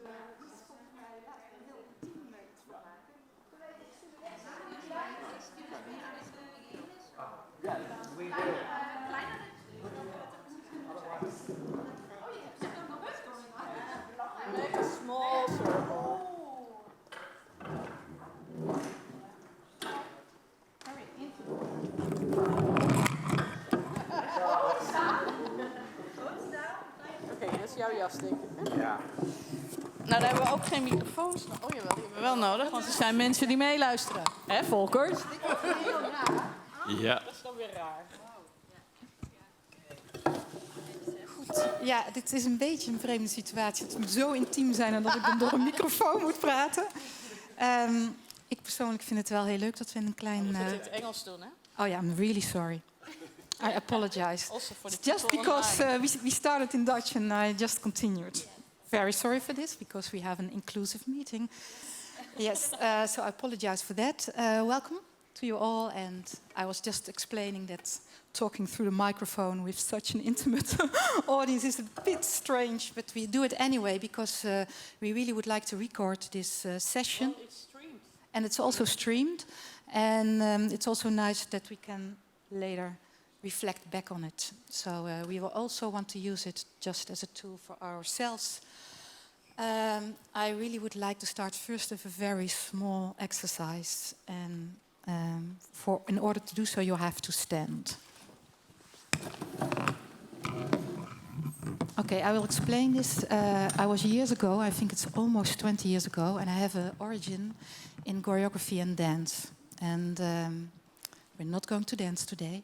Dus volgens mij laten we een heel intiem iets van maken. Make a small circle. Very intimate. Oké, dat is jouw jas, denk ik. Ja. Nou, daar hebben we ook geen microfoons. Oh jawel, die hebben we wel nodig, want er zijn mensen die meeluisteren. Hè, Volkert? Ja. Dat is dan weer raar. Goed, ja, dit is een beetje een vreemde situatie. Het moet zo intiem zijn en dat ik dan door een microfoon moet praten. Ik persoonlijk vind het wel heel leuk dat we in een klein... We moeten het in het Engels doen, hè? Oh ja, I'm really sorry. I apologize. Also for the It's just people because online. we started in Dutch and I just continued. Very sorry for this because we have an inclusive meeting. Yes, so I apologize for that. Welcome to you all. And I was just explaining that talking through the microphone with such an intimate audience is a bit strange, but we do it anyway because we really would like to record this session. Well, it's streamed. And it's also streamed. And it's also nice that we can later reflect back on it. So we will also want to use it just as a tool for ourselves. I really would like to start first with a very small exercise. And in order to do so, you have to stand. Okay, I will explain this. I was years ago, I think it's almost 20 years ago, and I have an origin in choreography and dance. And we're not going to dance today.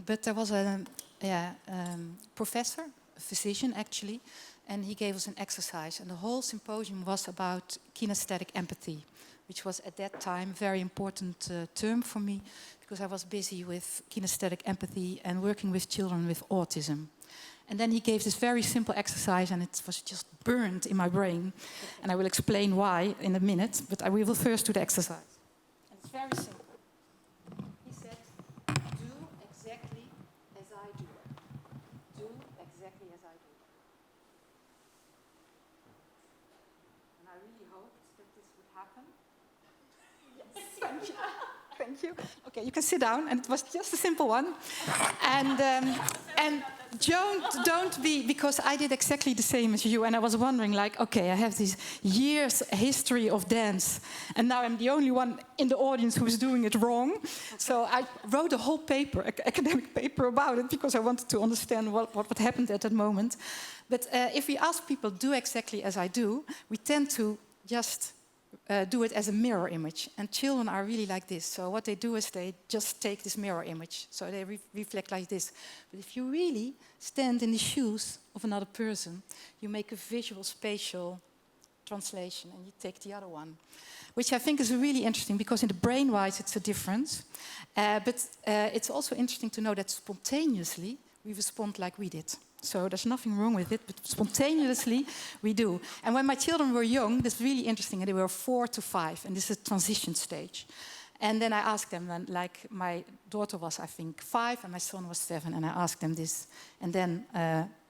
But there was a professor, a physician actually, and he gave us an exercise. And the whole symposium was about kinesthetic empathy, which was at that time a very important term for me because I was busy with kinesthetic empathy and working with children with autism. And then he gave this very simple exercise and it was just burned in my brain. And I will explain why in a minute, but we will first do the exercise. And it's very simple. He said, do exactly as I do. Do exactly as I do. And I really hoped that this would happen. Yes, thank you. Thank you. Okay, you can sit down, and it was just a simple one. And don't be, because I did exactly the same as you, and I was wondering, like, okay, I have this years history of dance, and now I'm the only one in the audience who is doing it wrong. So I wrote a whole paper, academic paper about it, because I wanted to understand what happened at that moment. But if we ask people, do exactly as I do, we tend to just do it as a mirror image. And children are really like this. So what they do is they just take this mirror image. So they reflect like this. But if you really stand in the shoes of another person, you make a visual spatial translation and you take the other one. Which I think is really interesting because in the brain-wise it's a difference. But it's also interesting to know that spontaneously we respond like we did. So there's nothing wrong with it, but spontaneously we do. And when my children were young, that's really interesting, and they were 4 to 5, and this is a transition stage. And then I asked them, and like my daughter was, I think, 5, and my son was 7, and I asked them this. And then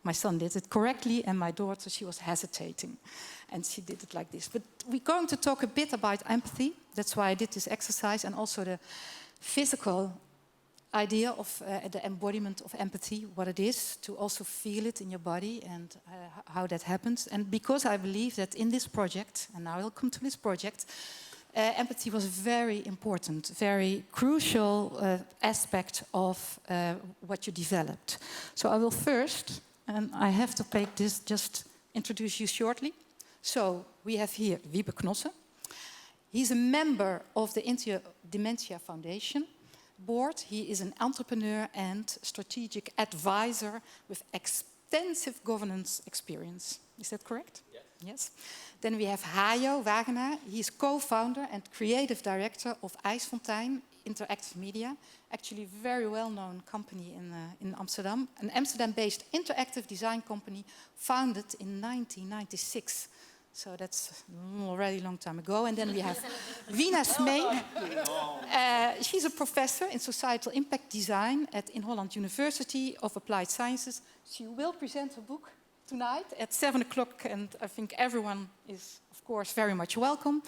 my son did it correctly, and my daughter, she was hesitating. And she did it like this. But we're going to talk a bit about empathy. That's why I did this exercise, and also the physical idea of the embodiment of empathy, what it is, to also feel it in your body and how that happens. And because I believe that in this project, and now I'll come to this project, empathy was very important, very crucial aspect of what you developed. So I will first, and I have to take this, just introduce you shortly. So we have here Wiebe Cnossen. He's a member of the Dementia Foundation board. He is an entrepreneur and strategic advisor with extensive governance experience. Is that correct? Yes. Yes. Then we have Hayo, Wagenaar. He is co-founder and creative director of IJsfontein Interactive Media, actually a very well-known company in Amsterdam, an Amsterdam-based interactive design company founded in 1996. So that's already a long time ago. And then we have Wina Smeenk. She's a professor in societal impact design in Holland University of Applied Sciences. She will present her book tonight at 7 o'clock, and I think everyone is, of course, very much welcome.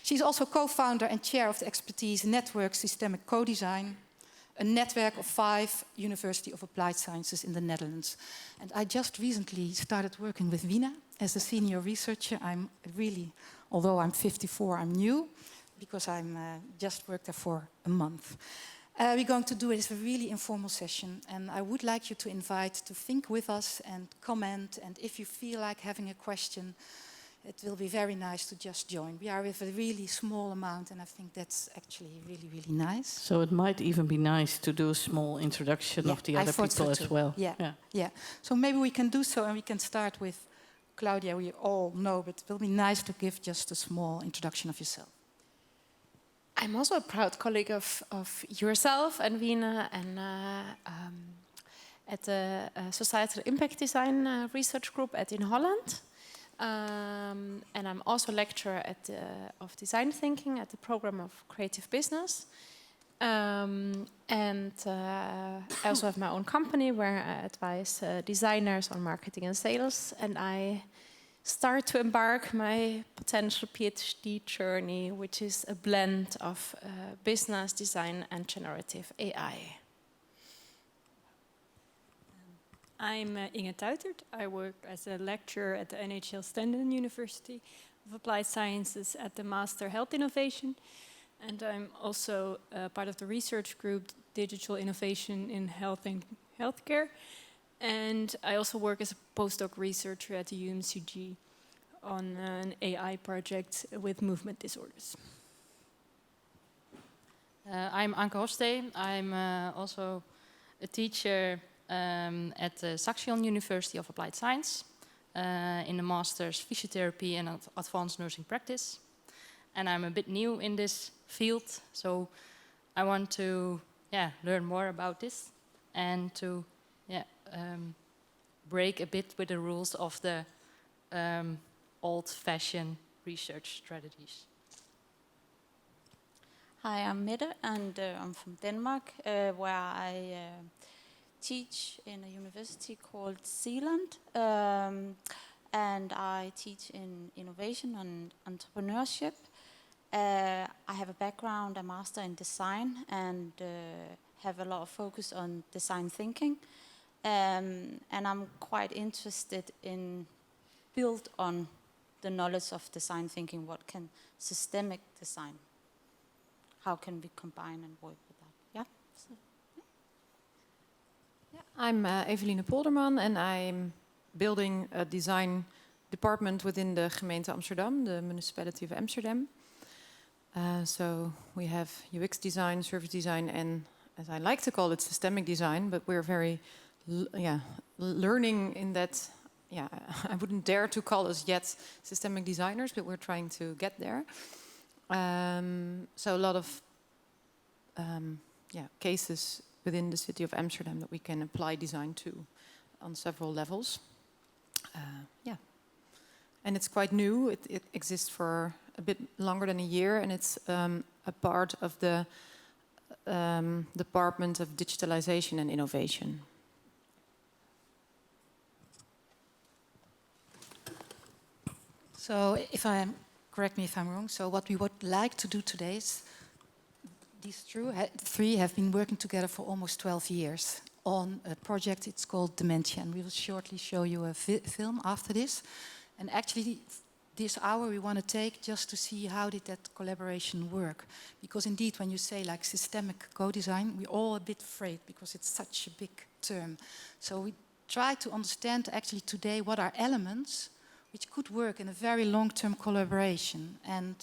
She's also co-founder and chair of the expertise Network Systemic Co-Design, a network of 5 University of Applied Sciences in the Netherlands. And I just recently started working with Wina as a senior researcher. I'm really, although I'm 54, I'm new, because I'm just worked there for a month. We're going to do it as a really informal session, and I would like you to invite to think with us and comment, and if you feel like having a question, it will be very nice to just join. We are with a really small amount, and I think that's actually really, really nice. So it might even be nice to do a small introduction of the other people as well. Yeah. So maybe we can do so, and we can start with Claudia. We all know, but it will be nice to give just a small introduction of yourself. I'm also a proud colleague of yourself and Wina, and at the Societal Impact Design Research Group in Holland. And I'm also a lecturer of design thinking at the program of creative business. And I also have my own company where I advise designers on marketing and sales. And I start to embark my potential PhD journey, which is a blend of business, design, and generative AI. I'm Inge Tuitert. I work as a lecturer at the NHL Stenden University of Applied Sciences at the Master Health Innovation. And I'm also part of the research group Digital Innovation in Health and Healthcare. And I also work as a postdoc researcher at the UMCG on an AI project with movement disorders. I'm Anke Hofstee. I'm also a teacher at the Saxion University of Applied Science in the Master's Physiotherapy and Advanced Nursing Practice. And I'm a bit new in this field, so I want to learn more about this and to break a bit with the rules of the old-fashioned research strategies. Hi, I'm Mette, and I'm from Denmark, where I teach in a university called Zealand, and I teach in innovation and entrepreneurship. I have a background, a master in design, and have a lot of focus on design thinking. And I'm quite interested in build on the knowledge of design thinking. What can systemic design? How can we combine and work with that? Yeah. So, I'm Eveline Polderman, and I'm building a design department within the gemeente Amsterdam, the municipality of Amsterdam. So we have UX design, service design, and as I like to call it, systemic design, but we're very learning in that. Yeah, I wouldn't dare to call us yet systemic designers, but we're trying to get there. So a lot of cases within the city of Amsterdam that we can apply design to on several levels. And it's quite new. It exists for a bit longer than a year, and it's a part of the Department of Digitalization and Innovation. So correct me if I'm wrong, so what we would like to do today is, these three have been working together for almost 12 years on a project. It's called Dementia, and we will shortly show you a film after this. And actually, this hour we want to take just to see how did that collaboration work. Because indeed, when you say like systemic co-design, we're all a bit afraid because it's such a big term. So we try to understand actually today what are elements which could work in a very long-term collaboration, and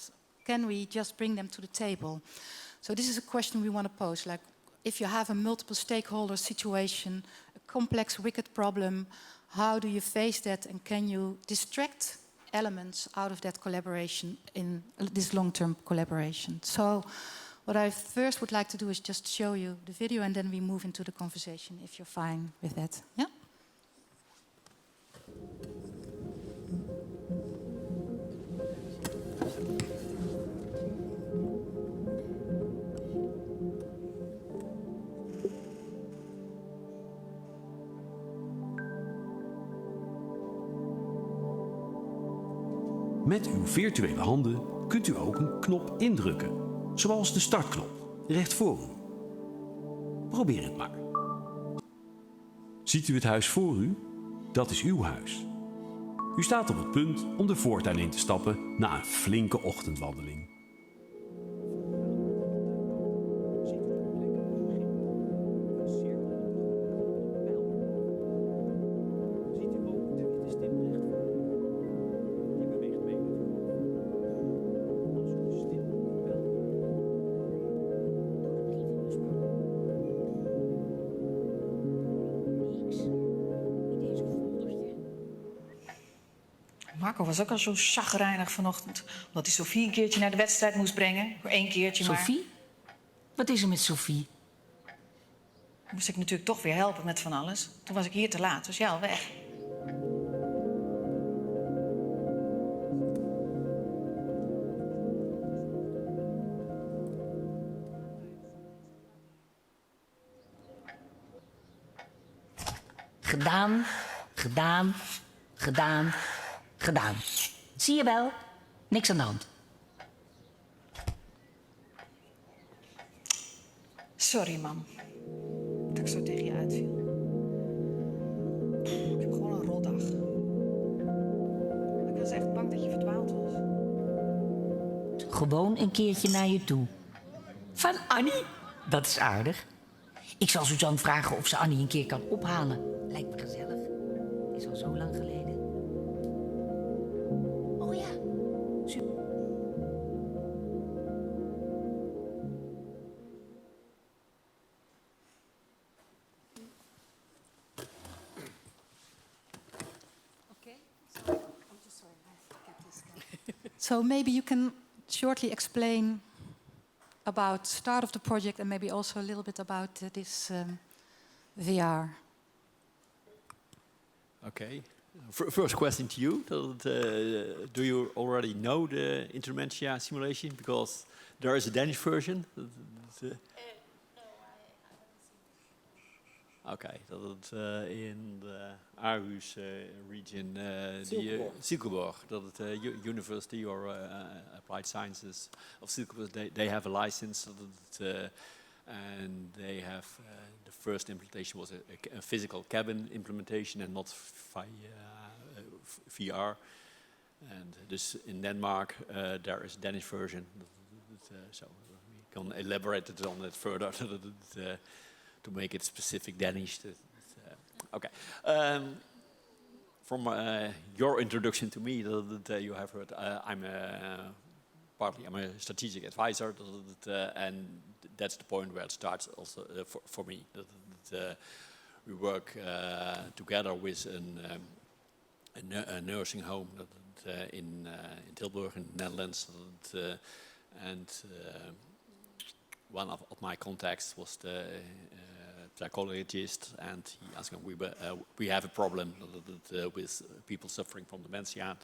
can we just bring them to the table? So this is a question we want to pose, like if you have a multiple stakeholder situation, a complex wicked problem, how do you face that, and can you distract elements out of that collaboration in this long-term collaboration? So what I first would like to do is just show you the video, and then we move into the conversation, if you're fine with that. Yeah? Met uw virtuele handen kunt u ook een knop indrukken, zoals de startknop, recht voor u. Probeer het maar. Ziet u het huis voor u? Dat is uw huis. U staat op het punt om de voortuin in te stappen na een flinke ochtendwandeling. Marco was ook al zo chagrijnig vanochtend. Omdat hij Sophie een keertje naar de wedstrijd moest brengen. Voor 1 keertje maar. Sophie? Wat is er met Sophie? Moest ik natuurlijk toch weer helpen met van alles. Toen was ik hier te laat, dus ja, al weg. Gedaan, gedaan, gedaan, gedaan. Zie je wel? Niks aan de hand. Sorry, mam. Dat ik zo tegen je uitviel. Ik heb gewoon een rotdag. Ik was echt bang dat je verdwaald was. Gewoon een keertje naar je toe. Van Annie? Dat is aardig. Ik zal Suzanne vragen of ze Annie een keer kan ophalen. Lijkt me gezellig. Is al zo lang geleden. Oh ja. So maybe you can shortly explain about the start of the project and maybe also a little bit about this VR. Okay. First question to you. Do you already know the Dementia simulation? Because there is a Danish version. Okay, that in the Aarhus region, the Silkeborg, that University or Applied Sciences of Silkeborg, they have a license, and they have the first implementation was a physical cabin implementation and not VR. And dus in Denmark there is a Danish version, so we can elaborate it on it further. To make it specific Danish. Okay. From your introduction to me, you have heard I'm a strategic advisor, and that's the point where it starts also for me. We work together with a nursing home in Tilburg in the Netherlands, and one of my contacts was the psychologist, and he asked me, we have a problem with people suffering from dementia.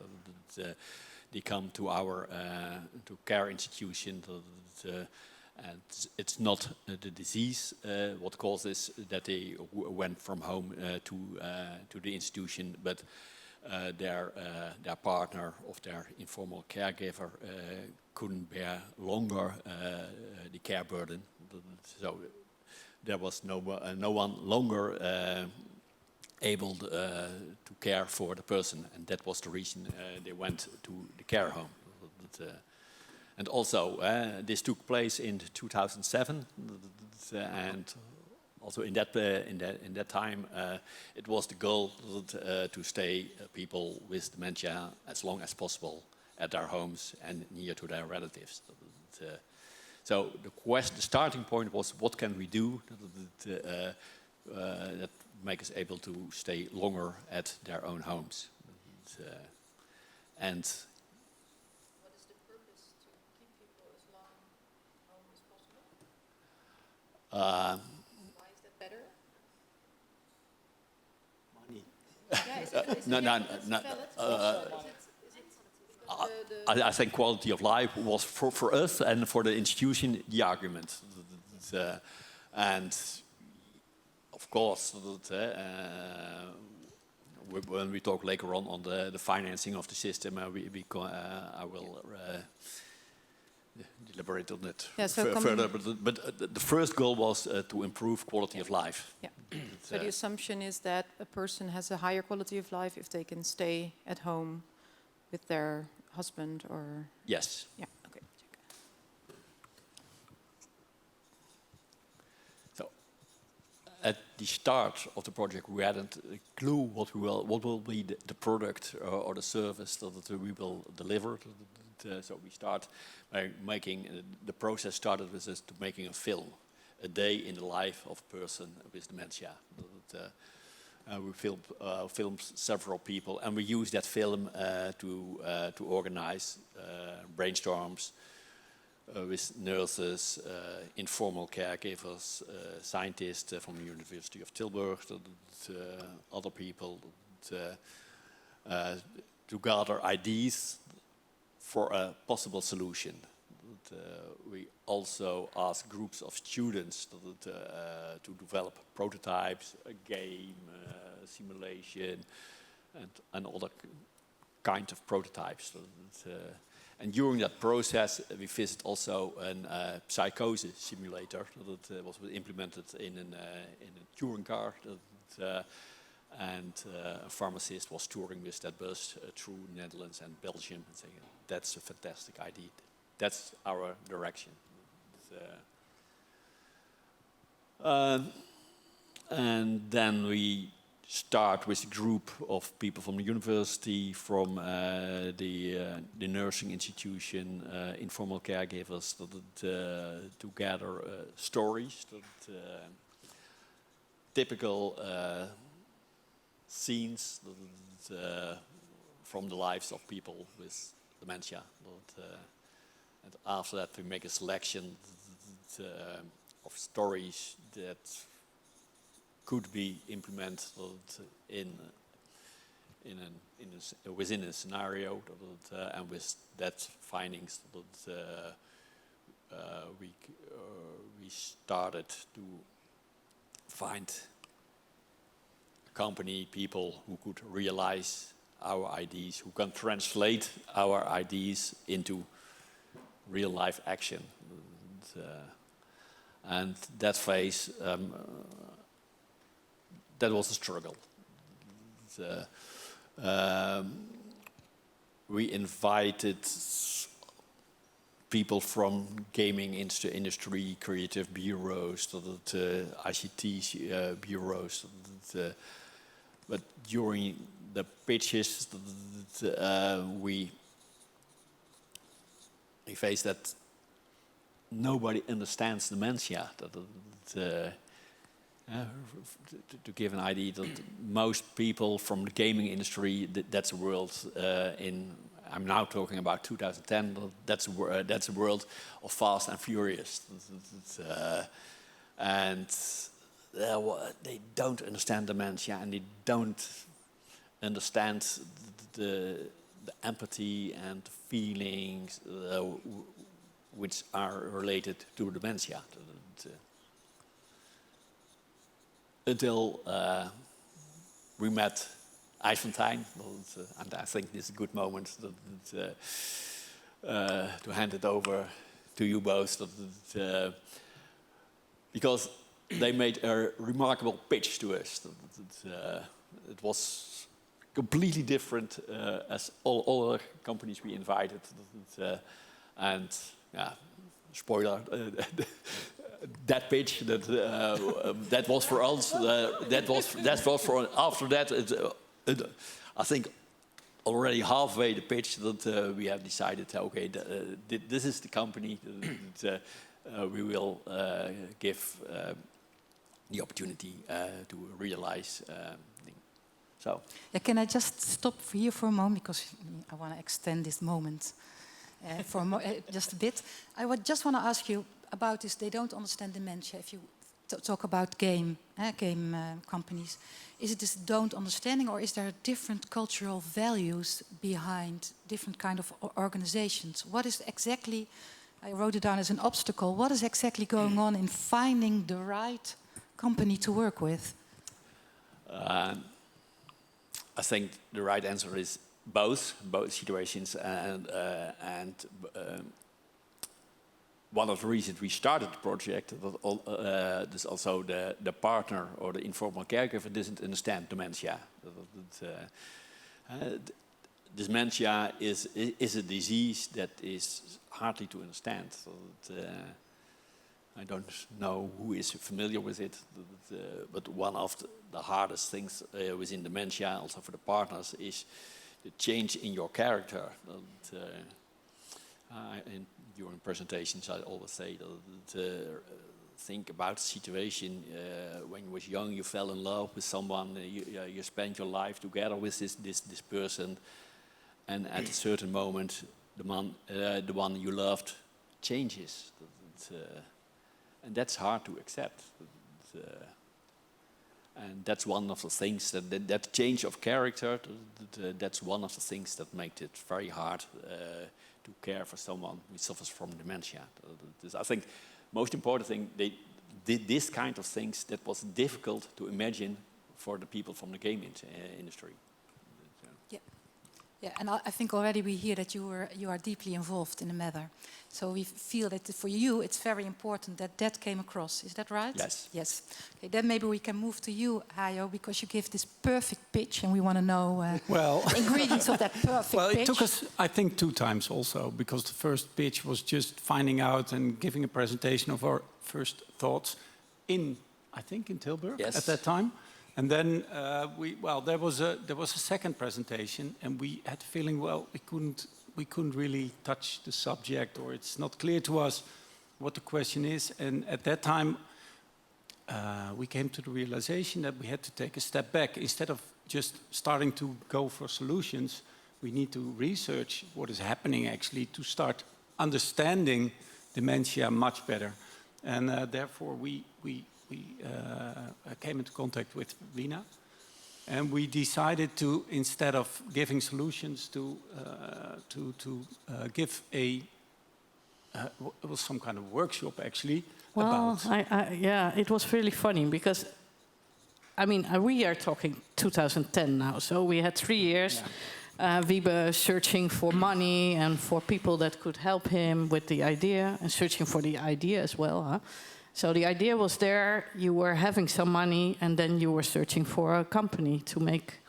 They come to our to care institution, and it's not the disease what causes that they went from home to the institution, but their partner of their informal caregiver couldn't bear longer the care burden. So there was no one longer able to care for the person, and that was the reason they went to the care home. And also, this took place in 2007, and also in that time, it was the goal to stay people with dementia as long as possible at their homes and near to their relatives. So the starting point was, what can we do that make us able to stay longer at their own homes? And what is the purpose to keep people as long home as possible? Why is that better? Money. I think quality of life was for us and for the institution the argument, and of course when we talk later on the financing of the system, I will deliberate on it further. But the first goal was to improve quality of life. Yeah. So the assumption is that a person has a higher quality of life if they can stay at home with their husband or... Yes. Yeah, okay. So at the start of the project, we hadn't a clue what will be the product or the service that we will deliver. So we start by making, the process started with us to making a film, a day in the life of a person with dementia. We filmed several people, and we used that film to organize brainstorms with nurses, informal caregivers, scientists from the University of Tilburg, other people, to gather ideas for a possible solution. We also asked groups of students to develop prototypes, a game, simulation, and other kind of prototypes. And during that process, we visited also a psychosis simulator that was implemented in a touring car. And a pharmacist was touring with that bus through Netherlands and Belgium and saying, that's a fantastic idea. That's our direction. And then we start with a group of people from the university, from the nursing institution, informal caregivers, to gather stories, typical scenes from the lives of people with dementia. And after that, we make a selection of stories that could be implemented within a scenario, and with that findings, we started to find company people who could realize our ideas, who can translate our ideas into real life action. And that phase, that was a struggle. We invited people from gaming industry, creative bureaus, ICT bureaus. But during the pitches, we faced that nobody understands dementia. To give an idea, that most people from the gaming industry, that's a world I'm now talking about 2010, that's a world of Fast and Furious. And they don't understand dementia, and they don't understand the empathy and feelings which are related to dementia. Until we met IJsfontein, and I think this is a good moment to hand it over to you both, because they made a remarkable pitch to us. It was completely different as all other companies we invited, and yeah, spoiler. That pitch that was for us. That was for after that. I think already halfway the pitch that we have decided. Okay, this is the company that we will give the opportunity to realize. So. Yeah, can I just stop here for a moment, because I want to extend this moment for just a bit. I would just want to ask you about this. They don't understand dementia. If you talk about game companies, is it this don't understanding, or is there different cultural values behind different kind of organizations? What is exactly, I wrote it down as an obstacle, what is exactly going on in finding the right company to work with? I think the right answer is both situations, and one of the reasons we started the project is also the partner or the informal caregiver doesn't understand dementia. Dementia is a disease that is hardly to understand. So I don't know who is familiar with it, but one of the hardest things within dementia, also for the partners, is the change in your character. During presentations, I always say that think about the situation when you was young, you fell in love with someone, you spent your life together with this person, and at a certain moment, the one you loved changes, and that's hard to accept. And that's one of the things that change of character. That's one of the things that make it very hard to care for someone who suffers from dementia. I think most important thing, they did this kind of things that was difficult to imagine for the people from the game industry. Yeah, and I think already we hear that you are deeply involved in the matter. So we feel that for you it's very important that came across. Is that right? Yes. Yes. Okay, then maybe we can move to you, Hayo, because you give this perfect pitch, and we want to know the ingredients of that perfect pitch. It took us, I think, 2 times also, because the first pitch was just finding out and giving a presentation of our first thoughts in Tilburg at that time. And then there was a second presentation, and we had the feeling, we couldn't really touch the subject, or it's not clear to us what the question is. And at that time, we came to the realization that we had to take a step back. Instead of just starting to go for solutions, we need to research what is happening actually to start understanding dementia much better. And therefore, we came into contact with Wina, and we decided to, instead of giving solutions, to give it was some kind of workshop actually. Well, it was really funny because, I mean, we are talking 2010 now, so we had 3 years. Wiebe searching for money and for people that could help him with the idea, and searching for the idea as well. Huh? So the idea was there, you were having some money, and then you were searching for a company to make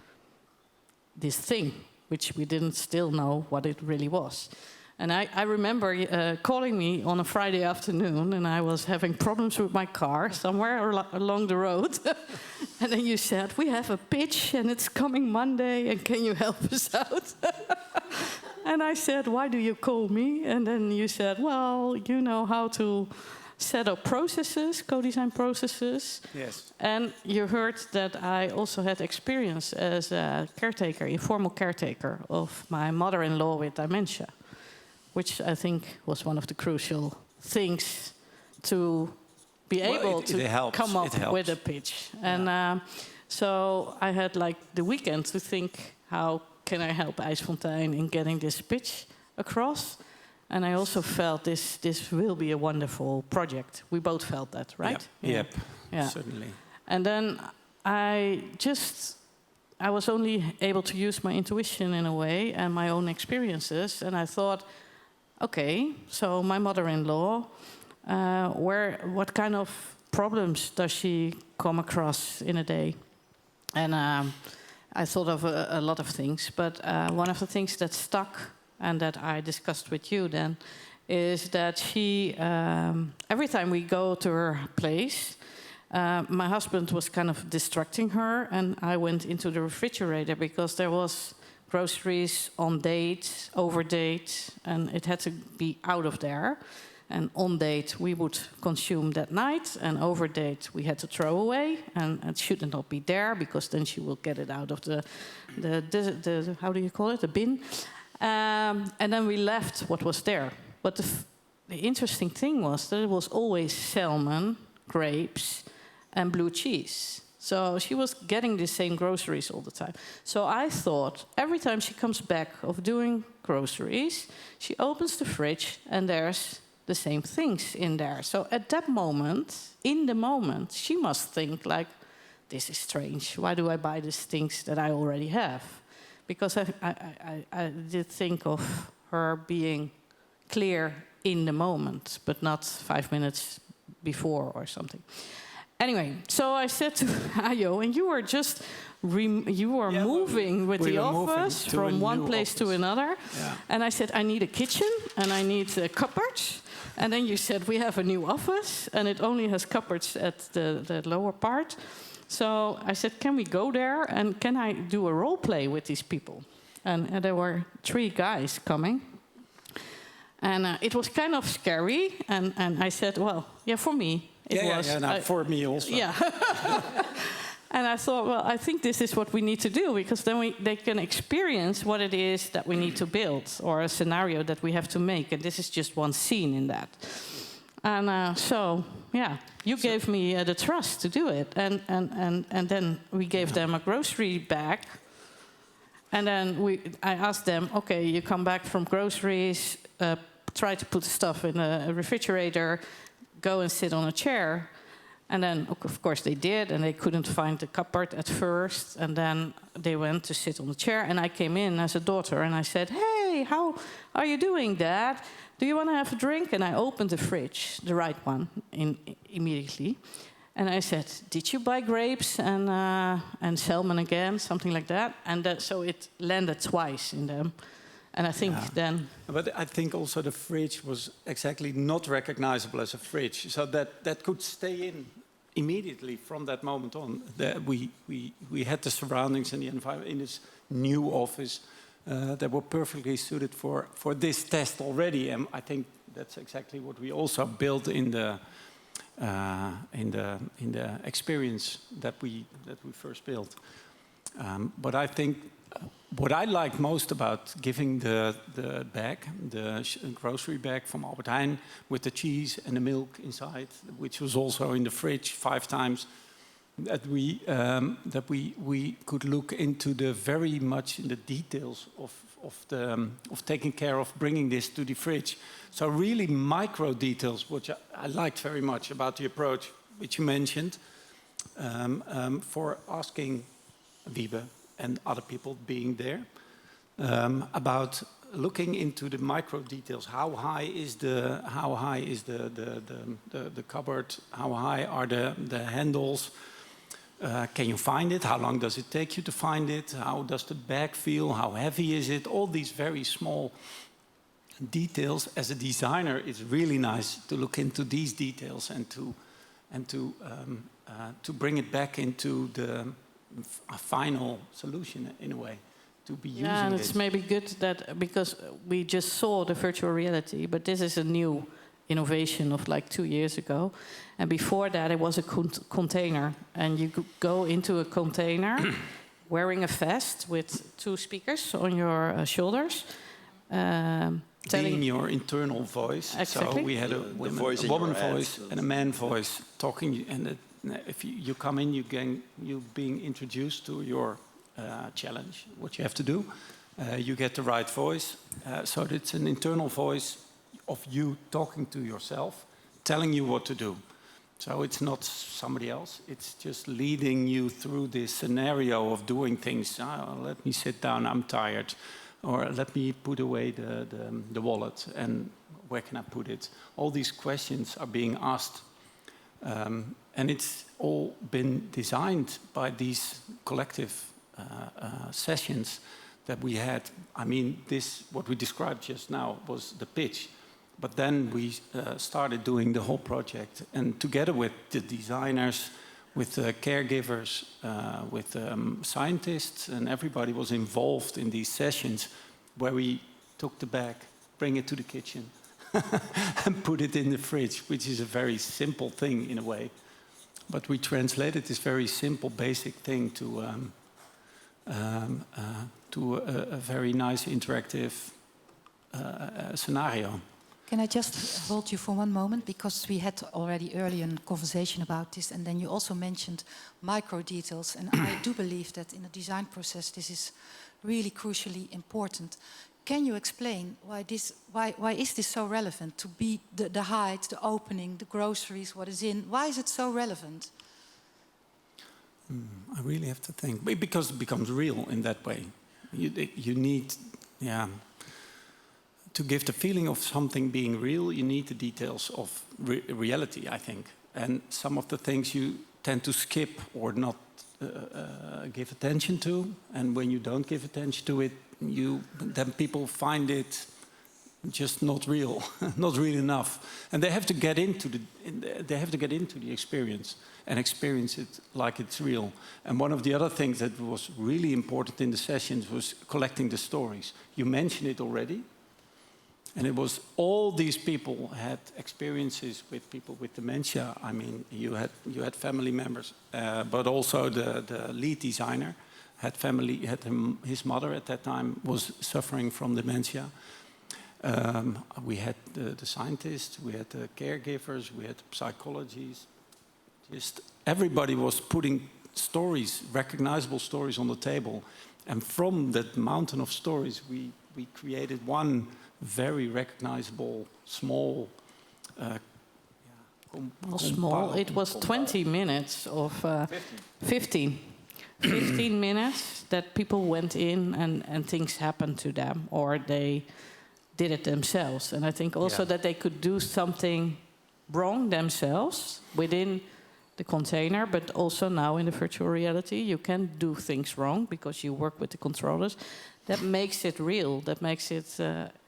this thing, which we didn't still know what it really was. And I remember calling me on a Friday afternoon, and I was having problems with my car somewhere along the road. And then you said, we have a pitch, and it's coming Monday, and can you help us out? And I said, why do you call me? And then you said, well, you know how to set up processes, co-design processes. Yes. And you heard that I also had experience as a caretaker, informal caretaker of my mother-in-law with dementia, which I think was one of the crucial things to be able to come up with a pitch. And so I had like the weekend to think, how can I help IJsfontein in getting this pitch across? And I also felt this will be a wonderful project. We both felt that, right? Yep. Certainly. And then I was only able to use my intuition in a way and my own experiences. And I thought, okay, so my mother-in-law, what kind of problems does she come across in a day? And I thought of a lot of things, but one of the things that stuck and that I discussed with you then, is that she, every time we go to her place, my husband was kind of distracting her, and I went into the refrigerator because there was groceries on date, over date, and it had to be out of there. And on date we would consume that night, and over date we had to throw away, and it should not be there because then she will get it out of the how do you call it, the bin. And then we left what was there. But the interesting thing was that it was always salmon, grapes, and blue cheese. So she was getting the same groceries all the time. So I thought, every time she comes back of doing groceries, she opens the fridge and there's the same things in there. So at that moment, in the moment, she must think like, this is strange. Why do I buy these things that I already have? Because I did think of her being clear in the moment, but not 5 minutes before or something. Anyway, so I said to Hayo, and you were just moving with the office from one place to another. Yeah. And I said, I need a kitchen and I need cupboards. And then you said, we have a new office and it only has cupboards at the lower part. So I said, can we go there and can I do a role play with these people? And there were 3 guys coming. And it was kind of scary. And I said, well, yeah, for me. It was. For me also. Yeah. And I thought, well, I think this is what we need to do, because then they can experience what it is that we need to build, or a scenario that we have to make. And this is just one scene in that. And so, yeah, you gave me the trust to do it. And then we gave them a grocery bag. And then I asked them, okay, you come back from groceries, try to put stuff in a refrigerator, go and sit on a chair. And then, of course, they did, and they couldn't find the cupboard at first. And then they went to sit on the chair, and I came in as a daughter, and I said, hey, how are you doing, Dad? Do you want to have a drink? And I opened the fridge, the right one, immediately. And I said, did you buy grapes and salmon again, something like that? And so it landed twice in them. And I think then... But I think also the fridge was exactly not recognizable as a fridge. So that could stay in immediately from that moment on. We had the surroundings and the environment in this new office that were perfectly suited for this test already. And I think that's exactly what we also built in the experience that we first built. But I think what I like most about giving the bag, the grocery bag from Albert Heijn with the cheese and the milk inside, which was also in the fridge 5 times, that we could look into the very much in the details of taking care of bringing this to the fridge. So really micro details, which I liked very much about the approach which you mentioned, for asking Wiebe and other people being there, about looking into the micro details. How high is the cupboard? How high are the handles? Can you find it? How long does it take you to find it? How does the bag feel? How heavy is it? All these very small details. As a designer, it's really nice to look into these details and to bring it back into a final solution in a way, to be using and it's maybe good that, because we just saw the virtual reality, but this is a new innovation of like 2 years ago. And before that, it was a container. And you could go into a container wearing a vest with 2 speakers on your shoulders. Telling your internal voice. Exactly. So we had a woman voice and a man voice talking. And if you come in, you're being introduced to your challenge, what you have to do. You get the right voice. So it's an internal voice of you talking to yourself, telling you what to do. So it's not somebody else. It's just leading you through this scenario of doing things. Let me sit down, I'm tired. Or let me put away the wallet, and where can I put it? All these questions are being asked. And it's all been designed by these collective sessions that we had. I mean, what we described just now was the pitch. But then we started doing the whole project. And together with the designers, with the caregivers, with scientists, and everybody was involved in these sessions where we took the bag, bring it to the kitchen, and put it in the fridge, which is a very simple thing in a way. But we translated this very simple, basic thing to a very nice interactive scenario. Can I just hold you for one moment? Because we had already earlier a conversation about this, and then you also mentioned micro details. And I do believe that in the design process, this is really crucially important. Can you explain why is this so relevant? To be the height, the opening, the groceries, what is in? Why is it so relevant? I really have to think. Because it becomes real in that way. You need, to give the feeling of something being real, you need the details of reality, I think. And some of the things you tend to skip or not give attention to. And when you don't give attention to it, then people find it just not real, not real enough. And they have to get into the experience and experience it like it's real. And one of the other things that was really important in the sessions was collecting the stories. You mentioned it already. And it was all these people had experiences with people with dementia. I mean, you had family members, but also the lead designer had family. His mother at that time was suffering from dementia. We had the scientists, we had the caregivers, we had psychologists. Just everybody was putting stories, recognizable stories, on the table, and from that mountain of stories, we created one very recognizable, small. Small. It was 20 minutes of 15 minutes that people went in and things happened to them, or they did it themselves. And I think also that they could do something wrong themselves within the container, but also now in the virtual reality, you can do things wrong because you work with the controllers. That makes it real. That makes it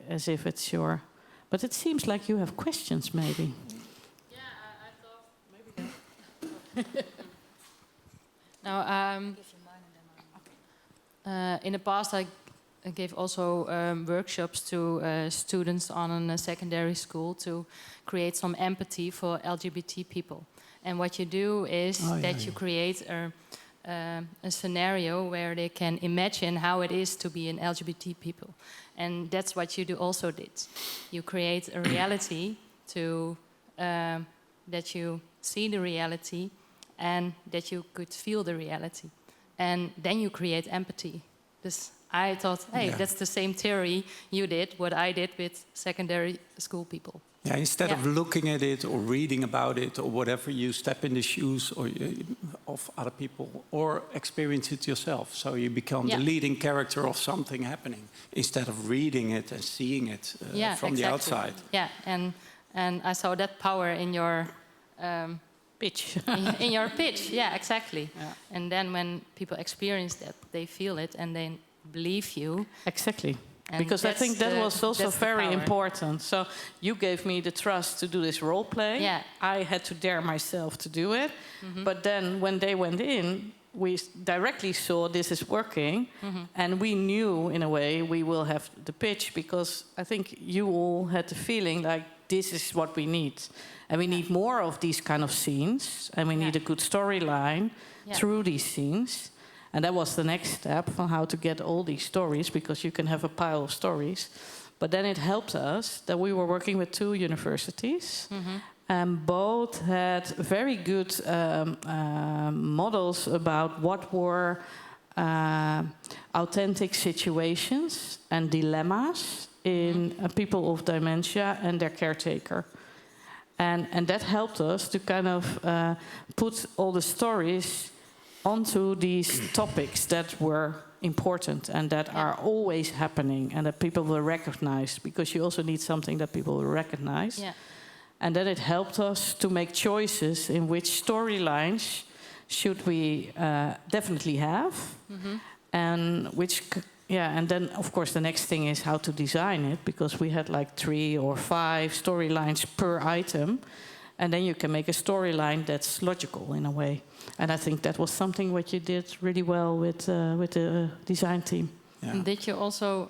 as if it's your... But it seems like you have questions, maybe. Yeah, I thought maybe... Now, in the past, I gave also workshops to students on a secondary school to create some empathy for LGBT people. And what you do is you create a scenario where they can imagine how it is to be an LGBT people. And that's what you also did. You create a reality to that you see the reality and that you could feel the reality. And then you create empathy. Dus I thought, hey, that's the same theory you did, what I did with secondary school people. Yeah, instead of looking at it or reading about it or whatever, you step in the shoes of other people or experience it yourself. So you become the leading character of something happening instead of reading it and seeing it from the outside. Yeah, and I saw that power in your pitch. in your pitch, yeah, exactly. Yeah. And then when people experience that, they feel it and they believe you. Exactly. Because I think that was also very important. So you gave me the trust to do this role play. Yeah. I had to dare myself to do it. Mm-hmm. But then when they went in, we directly saw this is working. Mm-hmm. And we knew, in a way, we will have the pitch. Because I think you all had the feeling like this is what we need. And we need more of these kind of scenes. And we need a good storyline through these scenes. And that was the next step from how to get all these stories, because you can have a pile of stories. But then it helped us that we were working with 2 universities. Mm-hmm. And both had very good models about what were authentic situations and dilemmas in people of dementia and their caretaker. And that helped us to kind of put all the stories onto these topics that were important and that are always happening and that people will recognize, because you also need something that people will recognize. Yeah. And then it helped us to make choices in which storylines should we definitely have, and which, and then of course the next thing is how to design it, because we had like 3 or 5 storylines per item. And then you can make a storyline that's logical in a way. And I think that was something what you did really well with the design team. Yeah. And did you also,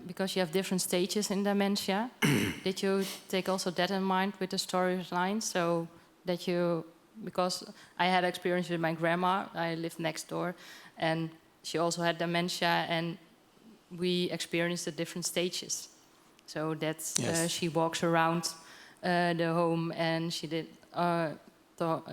because you have different stages in dementia, did you take also that in mind with the storyline? So that you, because I had experience with my grandma, I lived next door, and she also had dementia, and we experienced the different stages. So that she walks around the home, and she did.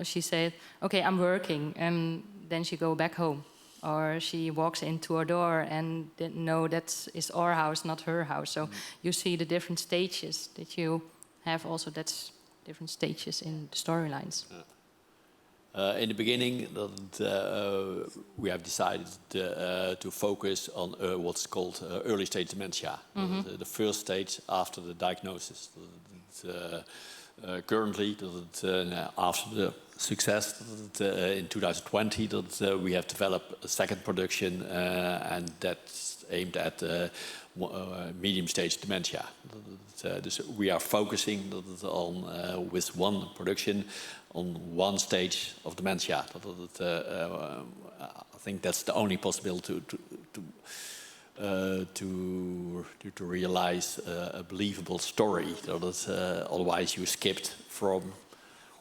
She said, "Okay, I'm working," and then she go back home, or she walks into a door and no, that is our house, not her house. So you see the different stages that you have. Also, that's different stages in the storylines. In the beginning, we have decided to focus on what's called early stage dementia, the first stage after the diagnosis. Currently, after the success in 2020, we have developed a second production, and that's aimed at medium stage dementia. We are focusing on with one production on one stage of dementia. I think that's the only possibility to realize a believable story. Otherwise, you skipped from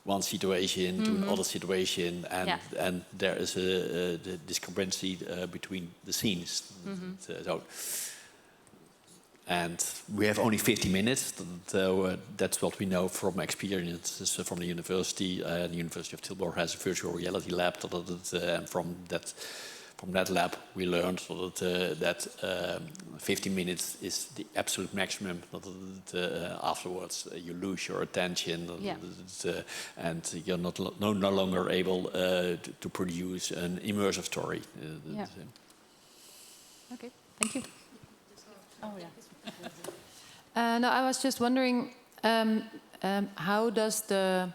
one situation to another situation, and there is a discrepancy between the scenes. And we have only 50 minutes. That's what we know from experiences from the university. The University of Tilburg has a virtual reality lab, and from that lab we learned that 50 minutes is the absolute maximum. Afterwards, you lose your attention, and you're no longer able to produce an immersive story. Okay, thank you. Oh yeah. No, I was just wondering, how does the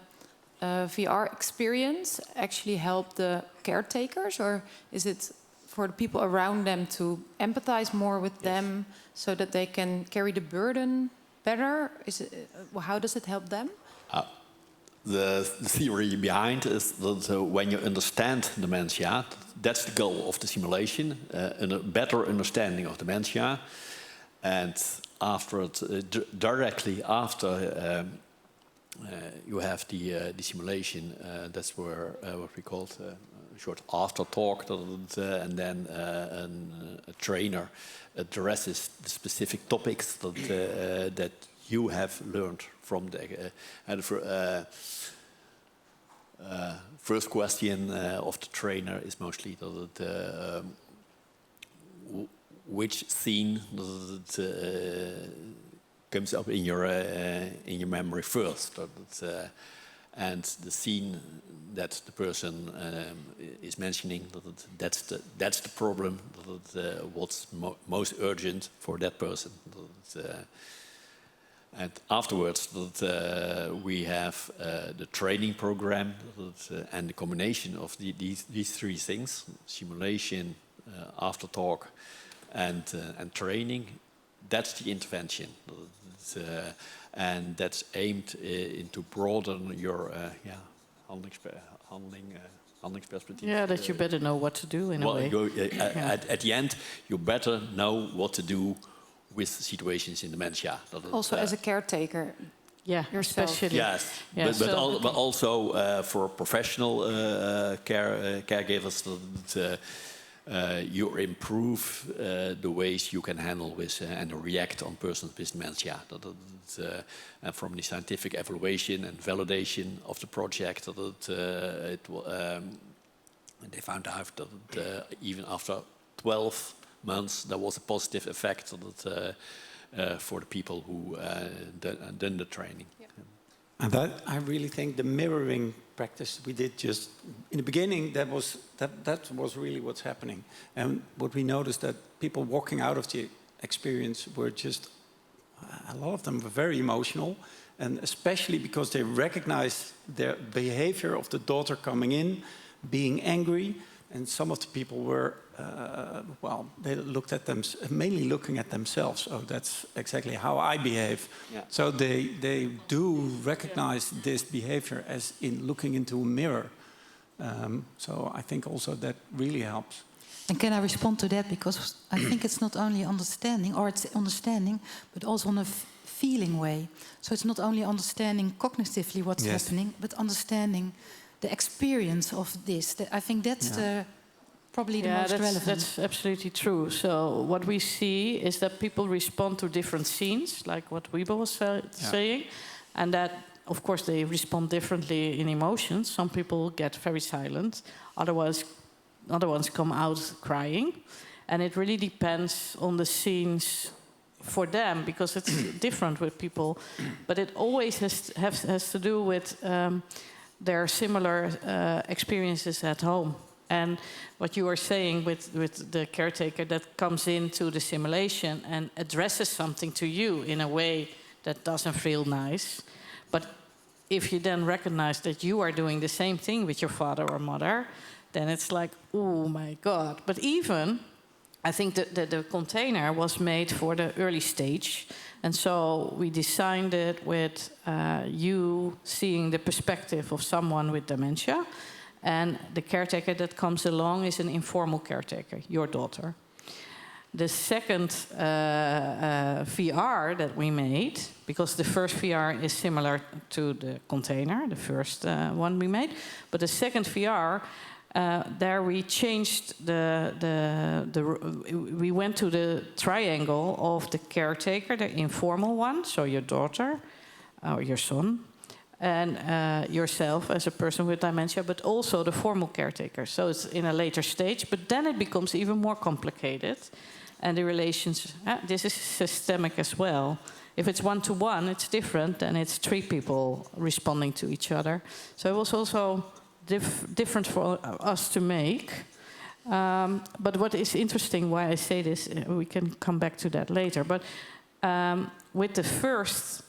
VR experience actually help the caretakers, or is it for the people around them to empathize more with them so that they can carry the burden better? How does it help them? The theory behind is that when you understand dementia, that's the goal of the simulation, a better understanding of dementia. And after it, directly after you have the simulation, that's where what we call a short after talk, and then a trainer addresses the specific topics that you have learned from the first question of the trainer is mostly which scene comes up in your memory first, and the scene that the person is mentioning, that's the problem. What's most urgent for that person. And afterwards, we have the training program, and the combination of these three things: simulation, after talk, and training. That's the intervention, and that's aimed to broaden your handlingsperspective. Yeah, that you better know what to do in a way. At the end, you better know what to do with situations in dementia. Also, as a caretaker. Yeah, especially. Yes, but also for professional caregivers. You improve the ways you can handle with and react on persons with dementia. And from the scientific evaluation and validation of the project, they found out that even after 12 months, there was a positive effect for the people who done the training. Yeah. And that, I really think, the mirroring practice we did just in the beginning, that was really what's happening. And what we noticed, that people walking out of the experience were just, a lot of them were very emotional, and especially because they recognized their behavior of the daughter coming in, being angry, and some of the people were, they looked at them, mainly looking at themselves. Oh, that's exactly how I behave. Yeah. So they do recognize this behavior as in looking into a mirror. So I think also that really helps. And can I respond to that? Because I think it's not only understanding, or it's understanding, but also in a feeling way. So it's not only understanding cognitively what's happening, but understanding the experience of this. I think that's probably the most relevant. That's absolutely true. So what we see is that people respond to different scenes, like what Wiebe was saying, and that, of course, they respond differently in emotions. Some people get very silent, other ones come out crying, and it really depends on the scenes for them, because it's different with people. But it always has to do with there are similar experiences at home. And what you are saying with the caretaker that comes into the simulation and addresses something to you in a way that doesn't feel nice. But if you then recognize that you are doing the same thing with your father or mother, then it's like, oh my God. But even, I think the container was made for the early stage. And so we designed it with you seeing the perspective of someone with dementia. And the caretaker that comes along is an informal caretaker, your daughter. The second VR that we made, because the first VR is similar to the container, the first one we made, but the second VR, there we changed we went to the triangle of the caretaker, the informal one, so your daughter or your son, and yourself as a person with dementia, but also the formal caretaker. So it's in a later stage, but then it becomes even more complicated. And the relations, this is systemic as well. If it's one-to-one, it's different than it's three people responding to each other. So it was also different for us to make. But what is interesting, why I say this, we can come back to that later. But with the first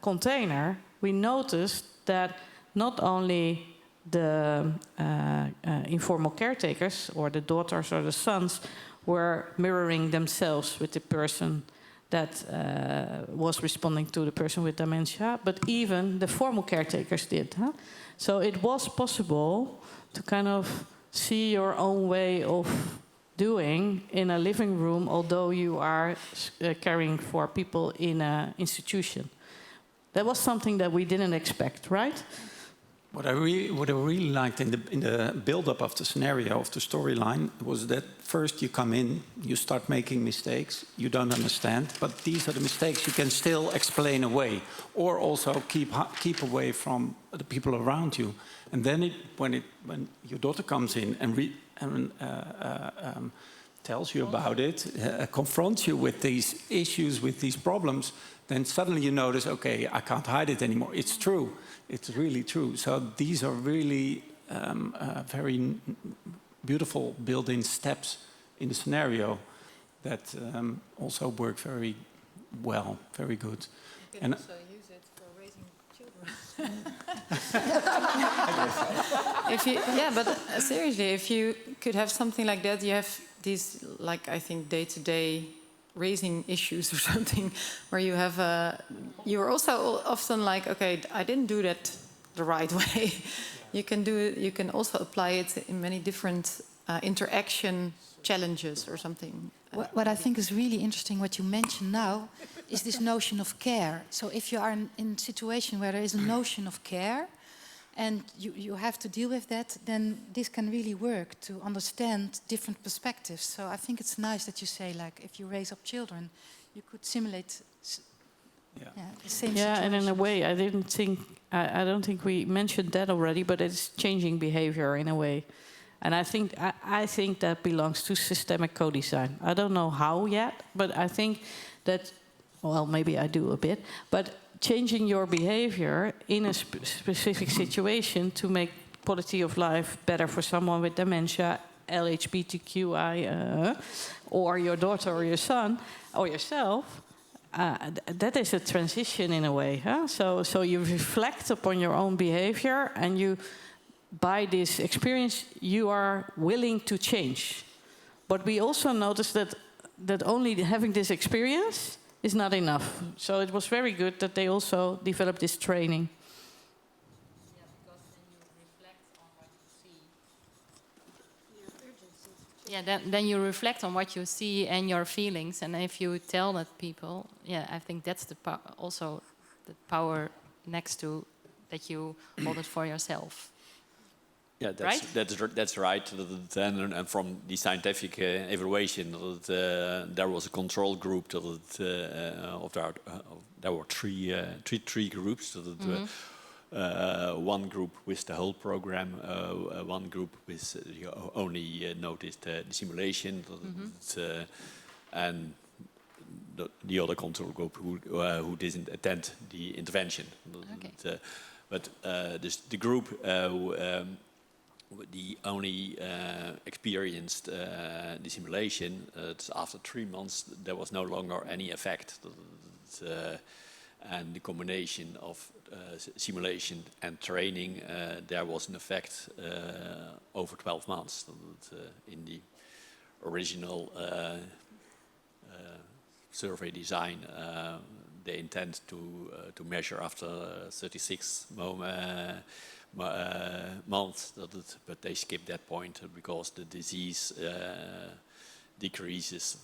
container, we noticed that not only the informal caretakers or the daughters or the sons were mirroring themselves with the person that was responding to the person with dementia, but even the formal caretakers did. Huh? So it was possible to kind of see your own way of doing in a living room, although you are caring for people in an institution. That was something that we didn't expect, right? What I really liked in the build-up of the scenario, of the storyline, was that first you come in, you start making mistakes, you don't understand, but these are the mistakes you can still explain away, or also keep away from the people around you. And then when your daughter comes in and tells you about it, confronts you with these issues, with these problems, then suddenly you notice, okay, I can't hide it anymore. It's true. It's really true. So these are really very beautiful built-in steps in the scenario that also work very well, very good. You can also use it for raising children. But seriously, if you could have something like that, you have these, like, I think, day-to-day raising issues or something, where you have you're also often like, okay, I didn't do that the right way. You can also apply it in many different interaction challenges or something. What I think is really interesting, what you mentioned now, is this notion of care. So if you are in a situation where there is a notion of care, and you have to deal with that, then this can really work to understand different perspectives. So I think it's nice that you say, like, if you raise up children, you could simulate the same situation. Yeah, and in a way, I don't think we mentioned that already, but it's changing behavior in a way. And I think that belongs to systemic co-design. I don't know how yet, but I think that, well, maybe I do a bit, but changing your behavior in a specific situation to make quality of life better for someone with dementia, LGBTQI, or your daughter or your son, or yourself, that is a transition in a way. Huh? So you reflect upon your own behavior, and you, by this experience, you are willing to change. But we also noticed that only having this experience is not enough. So it was very good that they also developed this training. Yeah, because then you reflect on what you see. Yeah, then you reflect on what you see and your feelings, and if you tell that people, I think that's also the power next to that you hold it for yourself. Yeah, right? That's right. And from the scientific evaluation, there was a control group. There were three groups. One group with the whole program, one group with only noticed the simulation, and the other control group who didn't attend the intervention. Okay. But the group, the only experienced the simulation, after 3 months there was no longer any effect. And the combination of simulation and training, there was an effect over 12 months. In the original survey design, they intend to measure after 36 months, but they skip that point because the disease decreases,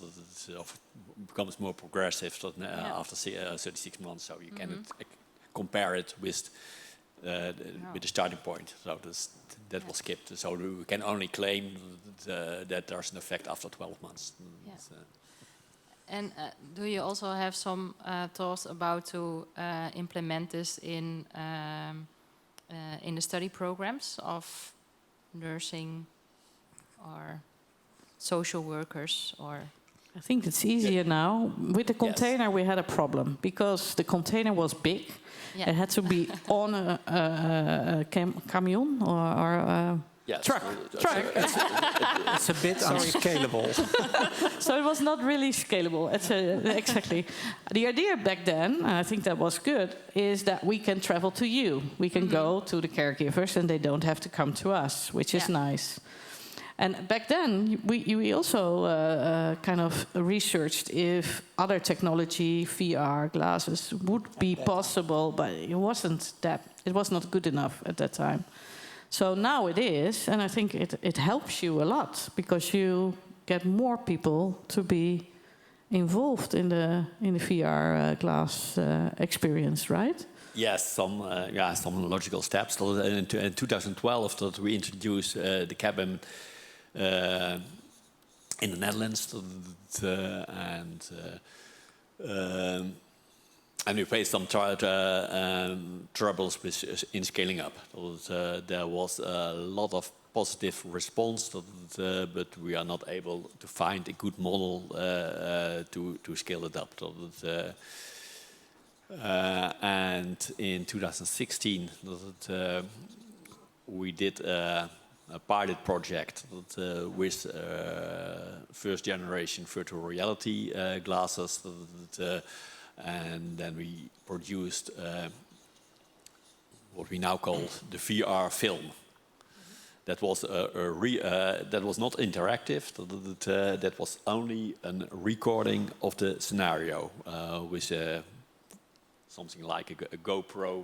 becomes more progressive after 36 months. So you cannot compare it with the starting point. So that was skipped. So we can only claim that there's an effect after 12 months. And do you also have some thoughts about to implement this in the study programs of nursing or social workers? Or I think it's easier now. With the container, we had a problem because the container was big. It had to be on a camion or truck. It's a bit unscalable. So it was not really scalable. Exactly. The idea back then, and I think that was good, is that we can travel to you. We can go to the caregivers and they don't have to come to us, which is nice. And back then, we also kind of researched if other technology, VR glasses, would be possible, but it was not good enough at that time. So now it is, and I think it helps you a lot because you get more people to be involved in the VR glass experience, right? Yes, some logical steps. In 2012, that we introduced the cabin in the Netherlands, and we faced some troubles in scaling up. There was a lot of positive response, but we are not able to find a good model to scale it up. And in 2016, we did a pilot project with first generation virtual reality glasses. And then we produced what we now call the VR film. That was that was not interactive. That was only a recording of the scenario with something like a GoPro.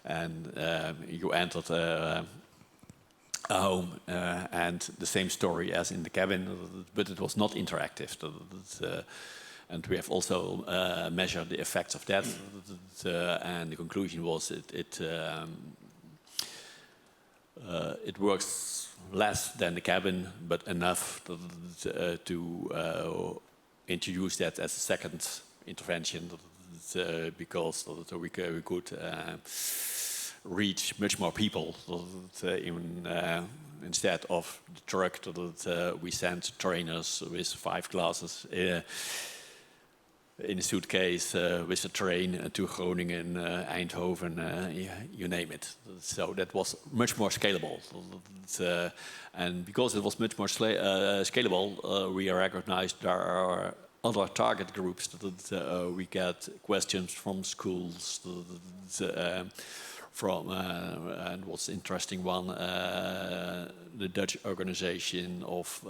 And you entered a home and the same story as in the cabin, but it was not interactive. And we have also measured the effects of that, and the conclusion was it works less than the cabin, but enough to introduce that as a second intervention, because we could reach much more people. Instead of the truck, we sent trainers with 5 glasses in a suitcase with a train to Groningen, Eindhoven, you name it. So that was much more scalable. And because it was much more scalable, we recognized there are other target groups. We get questions from schools, from, and what's interesting one, the Dutch organization of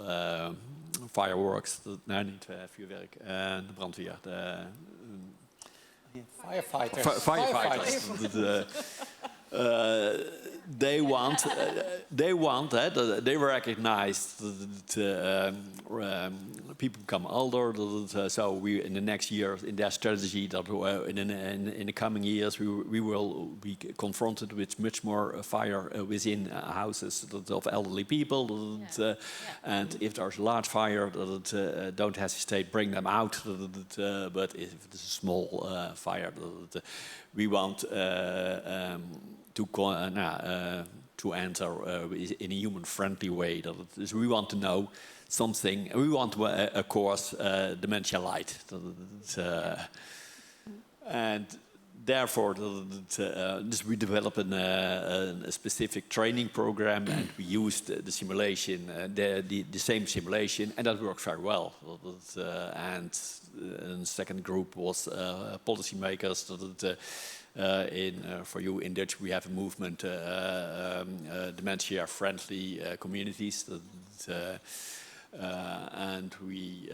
fireworks, niet vuurwerk, de brandweer. Firefighters. They recognize that people become older. So we, in the next year, in their strategy, that in the coming years, we will be confronted with much more fire within houses of elderly people. And if there's a large fire, don't hesitate, bring them out. But if it's a small fire, we want to enter in a human-friendly way. We want to know something. We want a course, Dementia Light, and therefore, we developed a specific training program, and we used the simulation, the same simulation, and that works very well. And the second group was policymakers. For you in Dutch, we have a movement, dementia-friendly communities. And we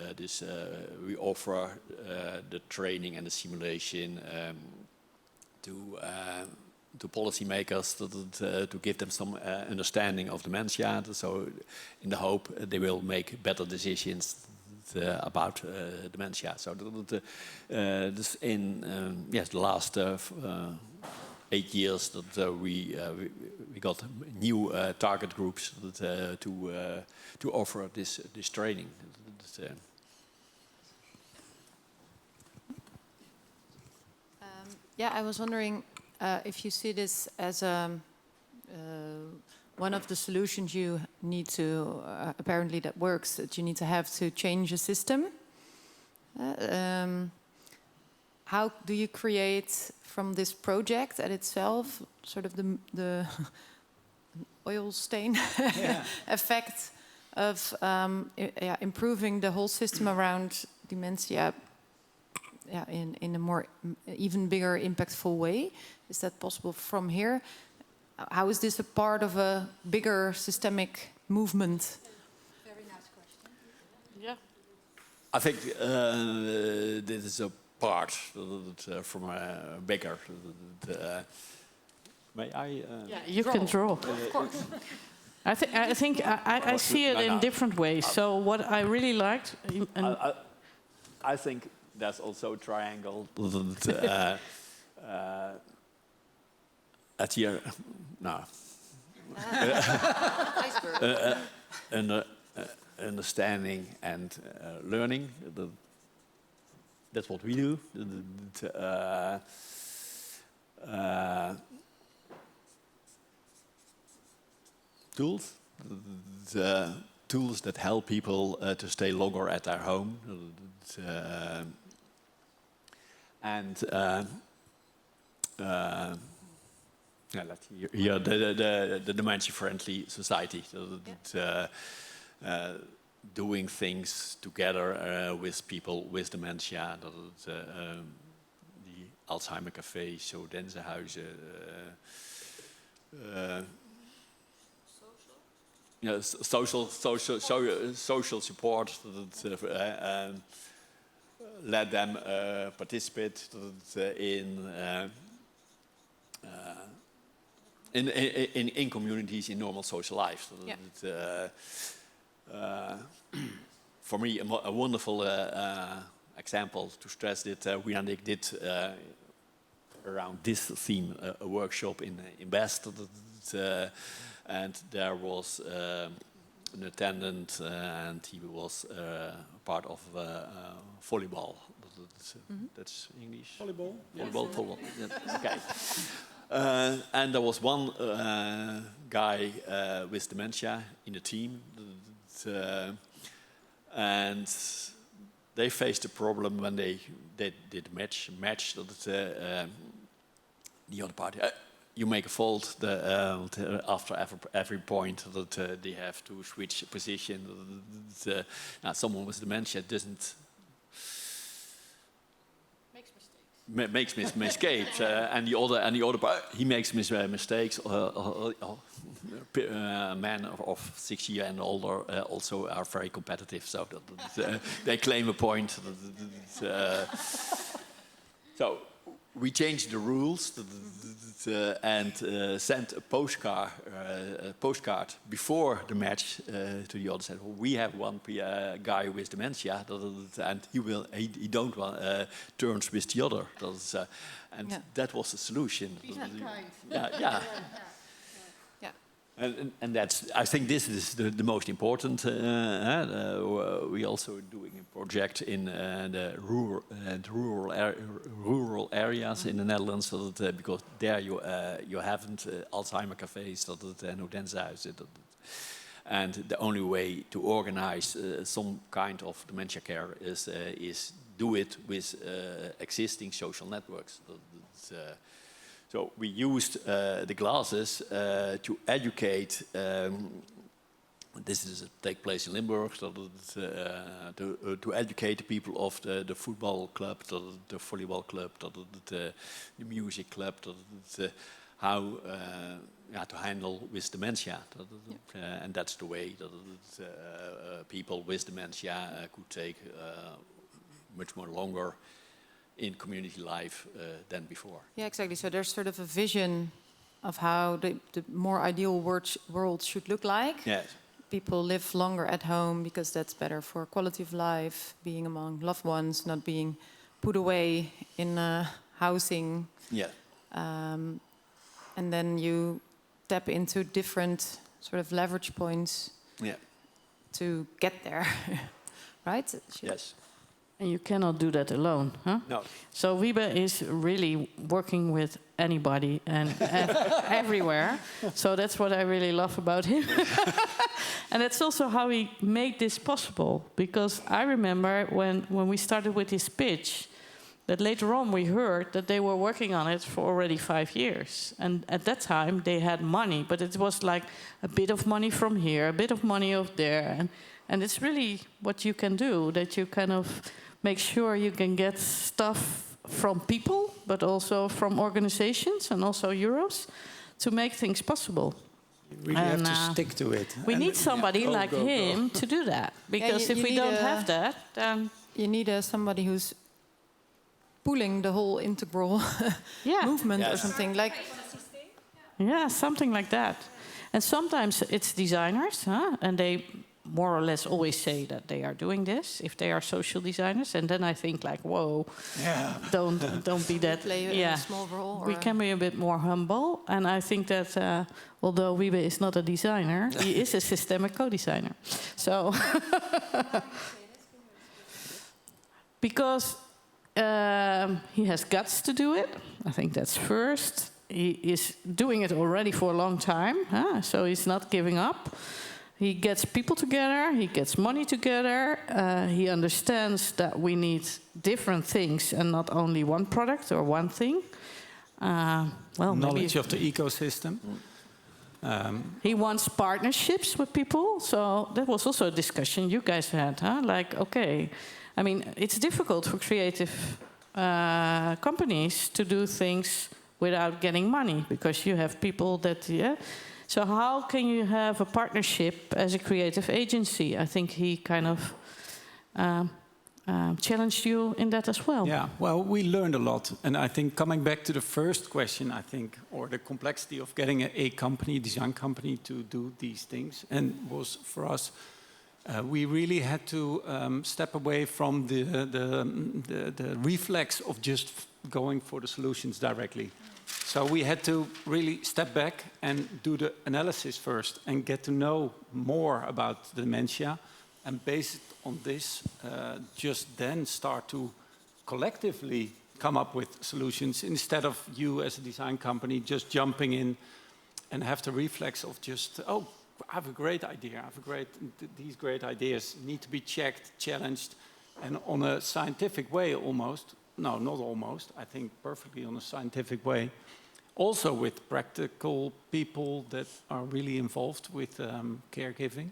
offer the training and the simulation to policymakers to give them some understanding of dementia. So, in the hope they will make better decisions about dementia. So, this in the last 8 years that we got new target groups to offer this training. Yeah, I was wondering if you see this as one of the solutions you need to, apparently that works, that you need to have to change a system. How do you create from this project at itself sort of the oil stain effect of improving the whole system around dementia in a more even bigger impactful way? Is that possible from here? How is this a part of a bigger systemic movement? Very nice question. Yeah. I think this is a part from a bigger. May I? Yeah, you can draw. Of course. I think I see it in different ways. So what I really liked, I think that's also a triangle. At here, no. Understanding and learning. That's what we do. Tools. The tools that help people to stay longer at their home. Let's hear the dementia-friendly society. Doing things together with people with dementia. The Alzheimer Café, zo Denzenhuizen. Social support. Let them participate in communities, in normal social life. For me, a wonderful example to stress that Wina and I did around this theme a workshop in Best, and there was an attendant, and he was part of volleyball. That's English. Volleyball. Volleyball. Yeah. Okay. And there was one guy with dementia in the team, and they faced a problem when they did match. The other party, you make a fault after every point that they have to switch position. Now, someone with dementia doesn't. Makes mistakes, and the other part, he makes mistakes. Men of 6 years and older also are very competitive, so they claim a point. So we changed the rules and sent a postcard before the match to the other side. Well, we have one guy with dementia, and he don't want turns with the other. That was the solution. Yeah. And that's. I think this is the most important. We also doing a project in the rural areas in the Netherlands, because there you haven't Alzheimer cafés, no Denzenhuizen. And the only way to organize some kind of dementia care is do it with existing social networks. So we used the glasses to educate. This is take place in Limburg. To educate the people of the football club, the volleyball club, the music club, how to handle with dementia. And that's the way that people with dementia could take much more longer in community life than before. Yeah, exactly. So there's sort of a vision of how the more ideal world should look like. Yes. People live longer at home because that's better for quality of life, being among loved ones, not being put away in housing. Yeah. And then you tap into different sort of leverage points to get there, right? Yes. And you cannot do that alone, huh? No. So Wiebe is really working with anybody and everywhere. So that's what I really love about him. And that's also how he made this possible. Because I remember when we started with this pitch, that later on we heard that they were working on it for already 5 years. And at that time they had money, but it was like a bit of money from here, a bit of money over there. And it's really what you can do, that you kind of make sure you can get stuff from people, but also from organizations and also euros to make things possible. You really have to stick to it. We need somebody like him to do that. Because if we don't have that, then... You need somebody who's pulling the whole integral movement or something. Like. Yeah, something like that. And sometimes it's designers, huh? And they more or less always say that they are doing this if they are social designers, and then I think like, whoa, don't be that. Play a small role. We can be a bit more humble, and I think that although Wiebe is not a designer, he is a systemic co-designer. So because he has guts to do it, I think that's first. He is doing it already for a long time, huh? So he's not giving up. He gets people together, he gets money together, he understands that we need different things and not only one product or one thing. Knowledge of the ecosystem. He wants partnerships with people, so that was also a discussion you guys had, huh? Like, okay, I mean, it's difficult for creative companies to do things without getting money, because you have people that, So how can you have a partnership as a creative agency? I think he kind of challenged you in that as well. Yeah, well, we learned a lot. And I think coming back to the first question, I think, or the complexity of getting a company, design company, to do these things, and was for us, we really had to step away from the reflex of just going for the solutions directly. So we had to really step back and do the analysis first and get to know more about dementia, and based on this, just then start to collectively come up with solutions instead of you as a design company just jumping in and have the reflex of just, oh, I have a great idea, these great ideas need to be checked, challenged, and on a scientific way almost. No, not almost. I think perfectly on a scientific way. Also with practical people that are really involved with caregiving.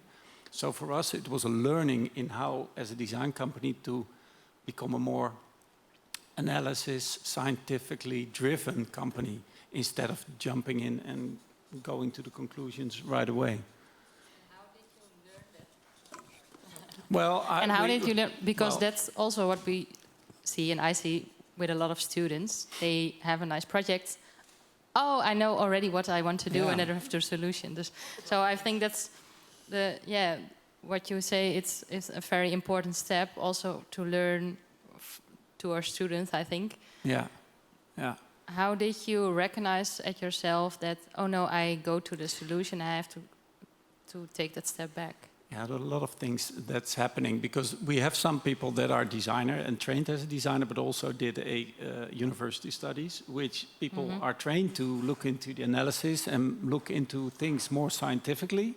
So for us, it was a learning in how, as a design company, to become a more analysis, scientifically driven company instead of jumping in and going to the conclusions right away. Well, and how did you learn? Because that's also what we see, and I see with a lot of students. They have a nice project. Oh, I know already what I want to do, and I don't have the solution. So I think that's what you say. It's a very important step also to learn to our students, I think. Yeah. How did you recognize at yourself that, oh no, I go to the solution, I have to take that step back? Yeah, there are a lot of things that's happening, because we have some people that are designer and trained as a designer, but also did a university studies, which people are trained to look into the analysis and look into things more scientifically.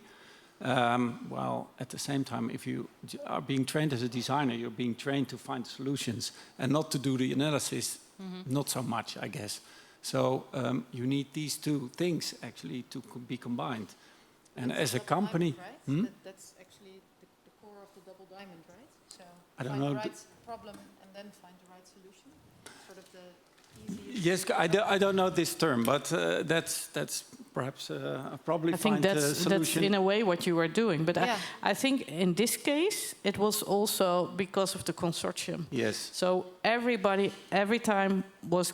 Well, at the same time, if you are being trained as a designer, you're being trained to find solutions and not to do the analysis, not so much, I guess. So you need these two things actually to be combined. And as a company... Diamond, right? That's actually the core of the double diamond, right? So I don't find know. the right problem and then find the right solution. Sort of the easiest... Yes, I don't know this term, but that's perhaps probably I think find a that's solution. in a way what you were doing. But Yeah. I think in this case, it was also because of the consortium. Yes. So everybody, every time was...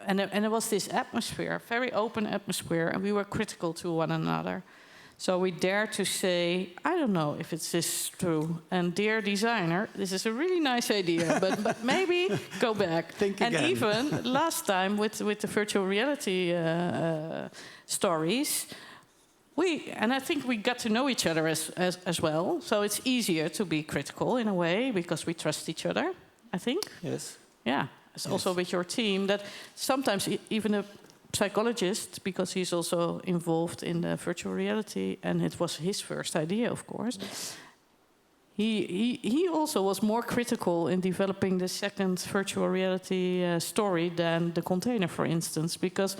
And there was this atmosphere, very open atmosphere, and we were critical to one another. So we dare to say, I don't know if it's this true. And dear designer, this is a really nice idea, but maybe go back. Think and again. even last time with the virtual reality stories, I think we got to know each other as well. So it's easier to be critical in a way because we trust each other, I think. Yes. Yeah. It's also with your team that sometimes even a psychologist, because he's also involved in the virtual reality, and it was his first idea, of course. He also was more critical in developing the second virtual reality story than the container, for instance, because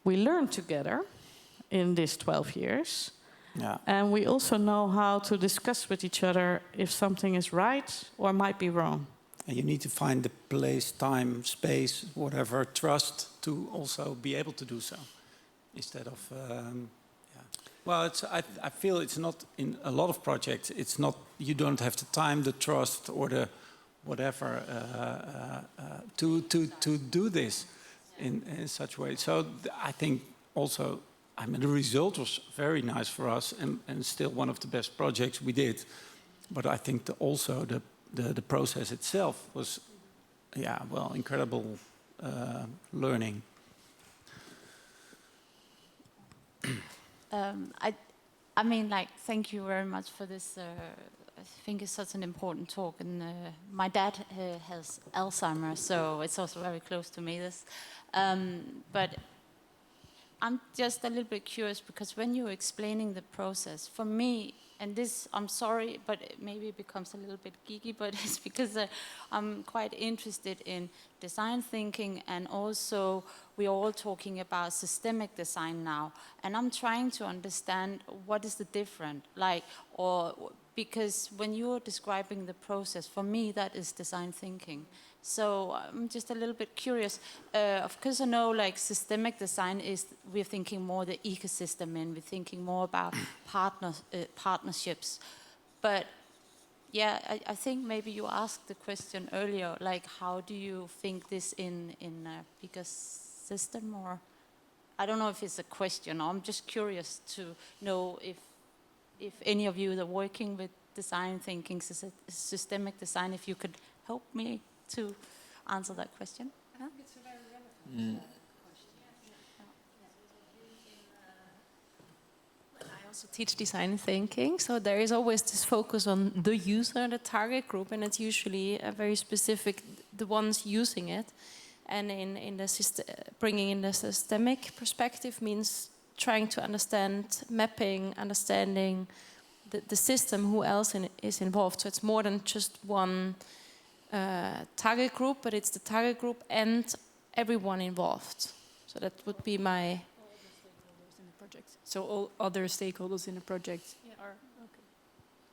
we learned together in these 12 years. Yeah. And we also know how to discuss with each other if something is right or might be wrong. And you need to find the place, time, space, whatever, trust to also be able to do so. Instead of, well, I feel it's not in a lot of projects. It's not, you don't have the time, the trust, or the whatever to do this in such a way. So I think also, I mean, the result was very nice for us, and still one of the best projects we did. But I think also the process itself was, yeah, well, incredible learning. I mean, like, thank you very much for this. I think it's such an important talk. And my dad has Alzheimer's, so it's also very close to me. This, but I'm just a little bit curious because when you're explaining the process, for me. And this, I'm sorry, but maybe it becomes a little bit geeky, but it's because I'm quite interested in design thinking, and also we're all talking about systemic design now. And I'm trying to understand what is the difference, like, or because when you're describing the process, for me, that is design thinking. So I'm just a little bit curious. Of course, I know like systemic design is, we're thinking more the ecosystem, and we're thinking more about partnerships. But yeah, I think maybe you asked the question earlier, like how do you think this in a bigger system, or I don't know if it's a question. I'm just curious to know if any of you that are working with design thinking, systemic design, if you could help me to answer that question. I think it's a very relevant question. I also teach design thinking, so there is always this focus on the user, the target group, and it's usually a very specific, the ones using it. And in the bringing in the systemic perspective means trying to understand, mapping, understanding the system, who else is involved. So it's more than just one target group, but it's the target group and everyone involved. So that would be my... All the stakeholders in the project. So all other stakeholders in the project are... Okay.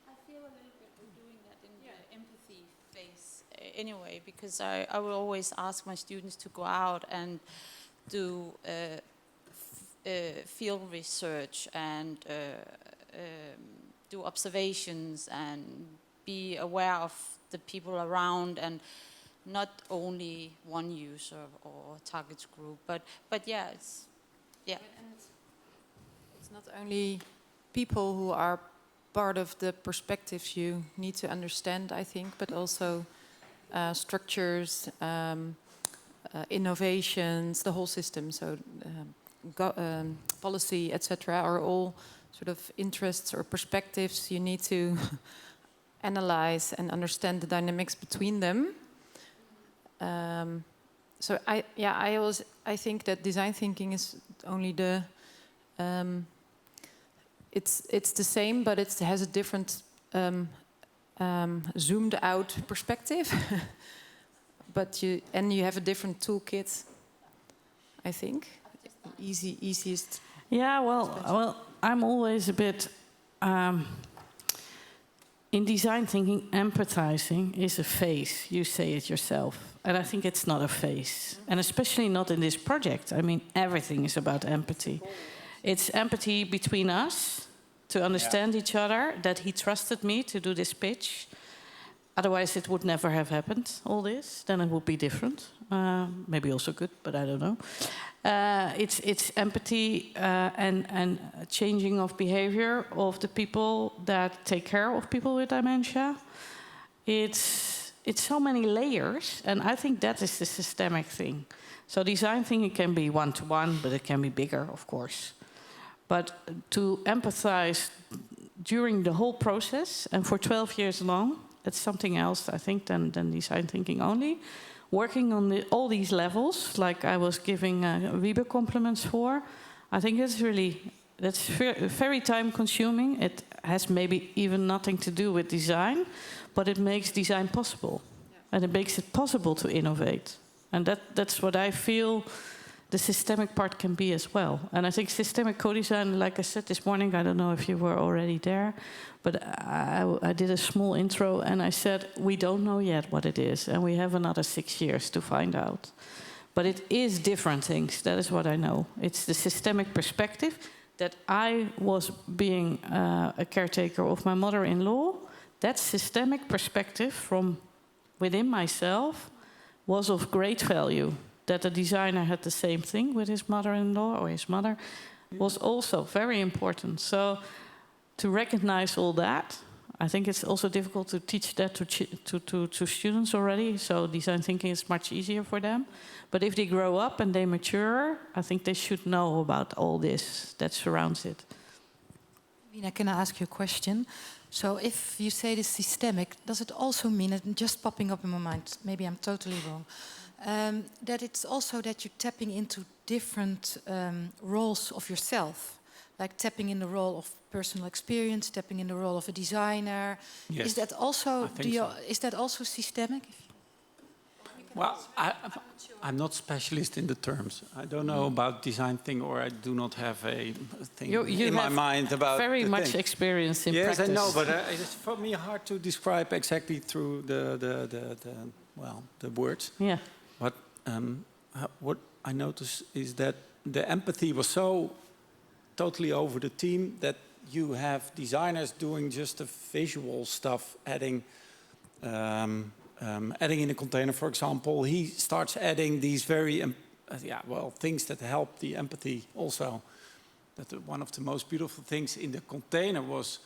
I feel a little bit we're doing that in the empathy phase anyway, because I will always ask my students to go out and do field research and do observations and be aware of the people around, and not only one user or target group, but yeah, it's not only people who are part of the perspectives you need to understand, I think, but also structures, innovations, the whole system. So policy, etc., are all sort of interests or perspectives you need to analyze and understand the dynamics between them. So I think that design thinking is only the it's the same, but it has a different zoomed out perspective. But you have a different toolkit, I think. Easiest. Yeah, well, I'm always a bit in design thinking. Empathizing is a phase. You say it yourself, and I think it's not a phase, and especially not in this project. I mean, everything is about empathy. It's empathy between us to understand each other. That he trusted me to do this pitch. Otherwise, it would never have happened, all this. Then it would be different. Maybe also good, but I don't know. It's empathy and changing of behavior of the people that take care of people with dementia. It's so many layers, and I think that is the systemic thing. So design thinking can be one-to-one, but it can be bigger, of course. But to empathize during the whole process, and for 12 years long, it's something else, I think, than design thinking only. Working on all these levels, like I was giving Wiebe compliments for, I think that's very time consuming. It has maybe even nothing to do with design, but it makes design possible. Yeah. And it makes it possible to innovate. And that's what I feel the systemic part can be as well. And I think systemic co-design, like I said this morning, I don't know if you were already there, but I did a small intro and I said, we don't know yet what it is, and we have another 6 years to find out. But it is different things, that is what I know. It's the systemic perspective that I was being a caretaker of my mother-in-law. That systemic perspective from within myself was of great value. That the designer had the same thing with his mother-in-law or his mother was also very important. So to recognize all that, I think it's also difficult to teach that to students already. So design thinking is much easier for them. But if they grow up and they mature, I think they should know about all this that surrounds it. Wina, can I ask you a question? So if you say this systemic, does it also mean, it's just popping up in my mind, maybe I'm totally wrong, that it's also that you're tapping into different roles of yourself, like tapping in the role of personal experience, tapping in the role of a designer. Yes. Is that also so. Is that also systemic? Well, I'm not specialist in the terms. I don't know about design thing, or I do not have a thing you in my mind about very much thing. experience in practice. Yes, I know, but it's for me hard to describe exactly through the words. Yeah. But what I noticed is that the empathy was so totally over the team that you have designers doing just the visual stuff, adding in a container, for example. He starts adding these very things that help the empathy also. That one of the most beautiful things in the container was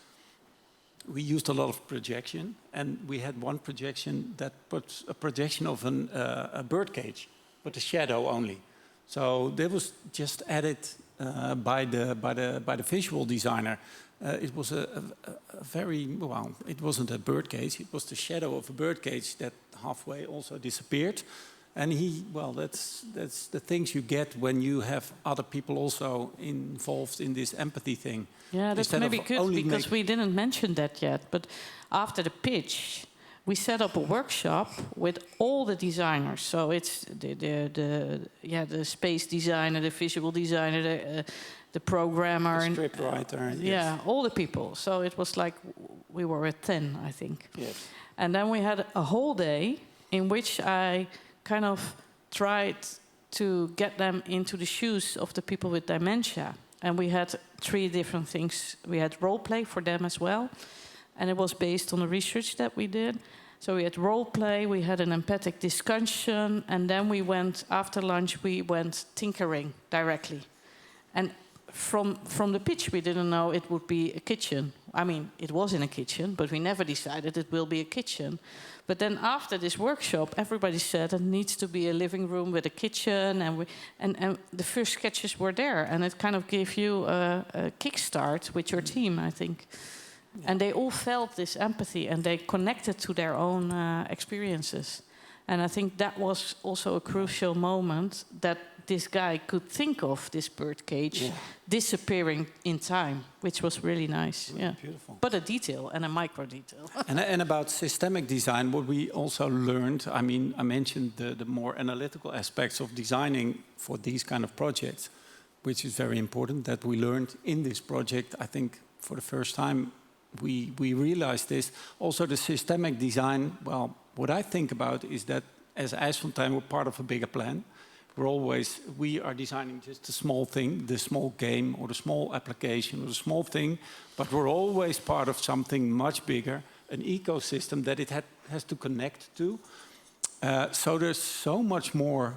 we used a lot of projection, and we had one projection that puts a projection of a bird cage, but a shadow only. So that was just added by the visual designer. It was a very well. It wasn't a bird cage. It was the shadow of a bird cage that halfway also disappeared. And that's the things you get when you have other people also involved in this empathy thing. Yeah, that's maybe good because we didn't mention that yet. But after the pitch, we set up a workshop with all the designers. So it's the space designer, the visual designer, the programmer, the script writer. Yeah, all the people. So it was like we were at 10, I think. Yes. And then we had a whole day in which I kind of tried to get them into the shoes of the people with dementia. And we had 3 different things. We had role play for them as well. And it was based on the research that we did. So we had role play, we had an empathic discussion, and then we went, after lunch, we went tinkering directly. And from the pitch, we didn't know it would be a kitchen. I mean, it was in a kitchen, but we never decided it will be a kitchen. But then after this workshop, everybody said it needs to be a living room with a kitchen, and the first sketches were there, and it kind of gave you a kickstart with your team, I think. Yeah. And they all felt this empathy, and they connected to their own experiences. And I think that was also a crucial moment that this guy could think of this bird cage disappearing in time, which was really nice. Yeah, beautiful. But a detail and a micro detail. And about systemic design, what we also learned, I mean, I mentioned the more analytical aspects of designing for these kind of projects, which is very important that we learned in this project. I think for the first time we realized this. Also the systemic design, well, what I think about is that as IJsfontein, we're part of a bigger plan. We are designing just a small thing, the small game or the small application or the small thing, but we're always part of something much bigger, an ecosystem that it has to connect to. So there's so much more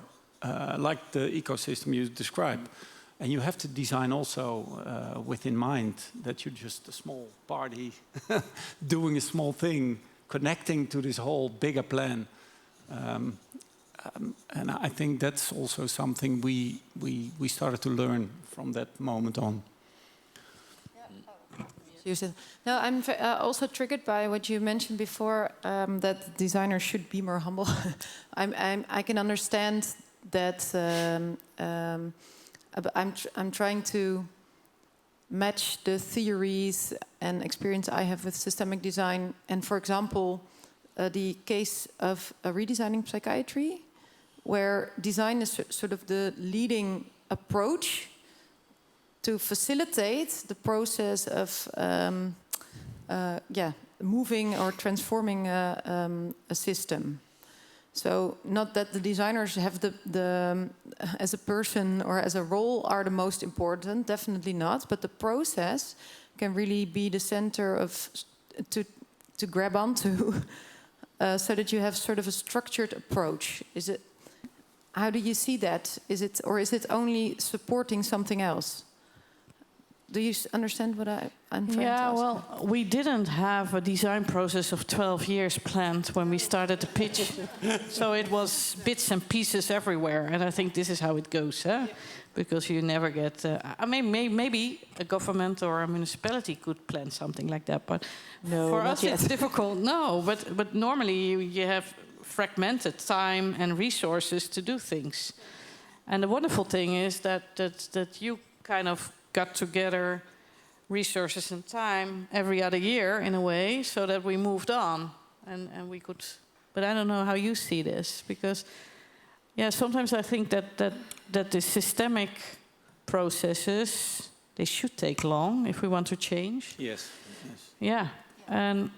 like the ecosystem you described. And you have to design also within mind that you're just a small party doing a small thing, connecting to this whole bigger plan. And I think that's also something we started to learn from that moment on. No, I'm also triggered by what you mentioned before, that designers should be more humble. I can understand that. I'm trying to match the theories and experience I have with systemic design, and for example, the case of redesigning psychiatry, where design is sort of the leading approach to facilitate the process of moving or transforming a system. So not that the designers have the as a person or as a role are the most important, definitely not, but the process can really be the center of to grab onto so that you have sort of a structured approach. How do you see that? Is it only supporting something else? Do you understand what I'm trying to ask? Yeah, well, we didn't have a design process of 12 years planned when we started the pitch. So it was bits and pieces everywhere. And I think this is how it goes, huh? Because you never get... I mean, maybe a government or a municipality could plan something like that. But no, for us, it's difficult. No, but normally you have fragmented time and resources to do things. And the wonderful thing is that you kind of got together resources and time every other year in a way, so that we moved on and we could. But I don't know how you see this, because sometimes I think that the systemic processes, they should take long if we want to change. Yes. Yeah, and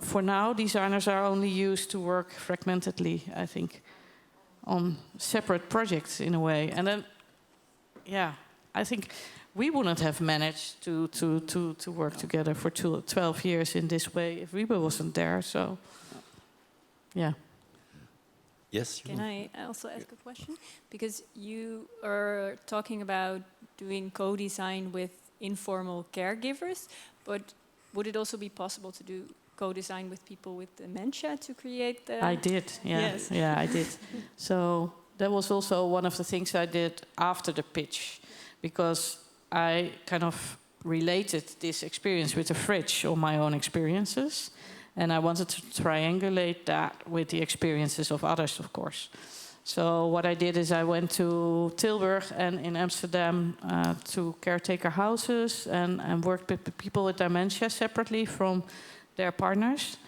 for now designers are only used to work fragmentedly, I think, on separate projects in a way. And then I think we wouldn't have managed to work together for 12 years in this way if Wiebe wasn't there. So, yeah. Yes. Can I also ask a question? Because you are talking about doing co-design with informal caregivers, but would it also be possible to do co-design with people with dementia to create the... I did, yeah. Yes. Yeah, I did. So that was also one of the things I did after the pitch, because I kind of related this experience with the fridge on my own experiences, and I wanted to triangulate that with the experiences of others, of course. So what I did is I went to Tilburg and in Amsterdam to caretaker houses and worked with people with dementia separately from their partners.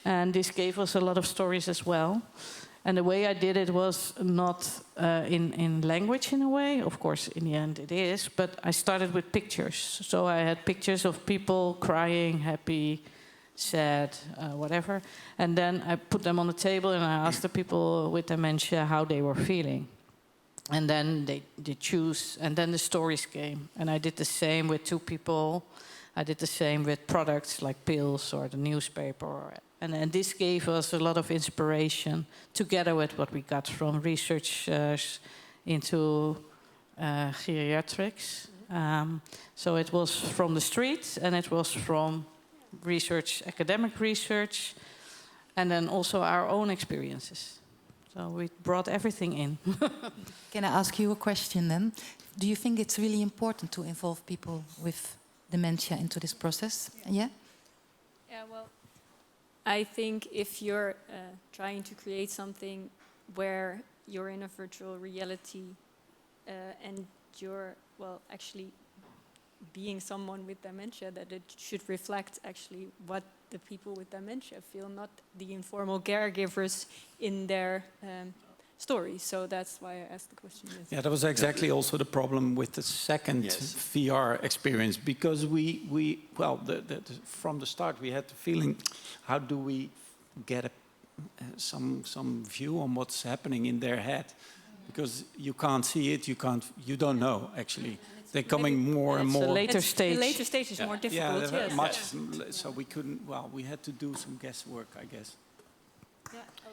And this gave us a lot of stories as well. And the way I did it was not in language in a way. Of course, in the end it is. But I started with pictures. So I had pictures of people crying, happy, sad, whatever. And then I put them on the table and I asked the people with dementia how they were feeling. And then they choose, and then the stories came. And I did the same with 2 people. I did the same with products like pills or the newspaper. And this gave us a lot of inspiration, together with what we got from researchers into geriatrics. So it was from the street, and it was from research, academic research, and then also our own experiences. So we brought everything in. Can I ask you a question then? Do you think it's really important to involve people with dementia into this process? Yeah? Yeah, well, I think if you're trying to create something where you're in a virtual reality and you're, well, actually being someone with dementia, that it should reflect actually what the people with dementia feel, not the informal caregivers in their story. So that's why I asked the question. Yes. Yeah, that was exactly also the problem with the second VR experience, because from the start we had the feeling, how do we get some view on what's happening in their head? Because you can't see it, you don't know actually. They're coming more and more. The later stage. The later stage is more difficult. Yeah, much. So we couldn't. Well, we had to do some guesswork, I guess.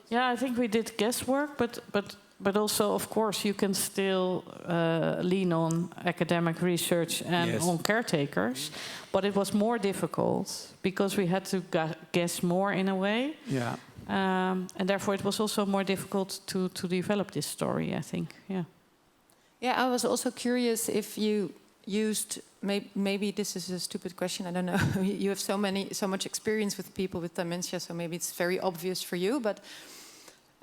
Yeah, I think we did guesswork, but also, of course, you can still lean on academic research and on caretakers. But it was more difficult because we had to guess more in a way. Yeah. And therefore, it was also more difficult to develop this story, I think. Yeah. Yeah, I was also curious if you used, maybe this is a stupid question, I don't know. You have so much experience with people with dementia, so maybe it's very obvious for you. But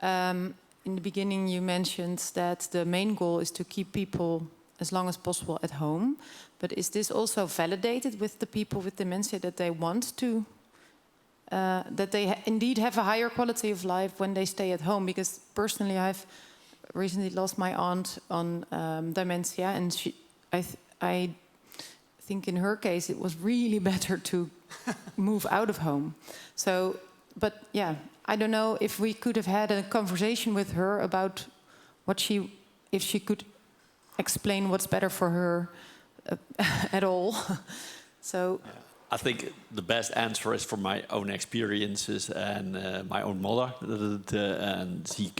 in the beginning, you mentioned that the main goal is to keep people as long as possible at home. But is this also validated with the people with dementia, that they want to, that they indeed have a higher quality of life when they stay at home? Because personally, I've recently lost my aunt on dementia, and I think in her case it was really better to move out of home. So, but yeah, I don't know if we could have had a conversation with her about if she could explain what's better for her at all. So. I think the best answer is from my own experiences and my own mother. And she,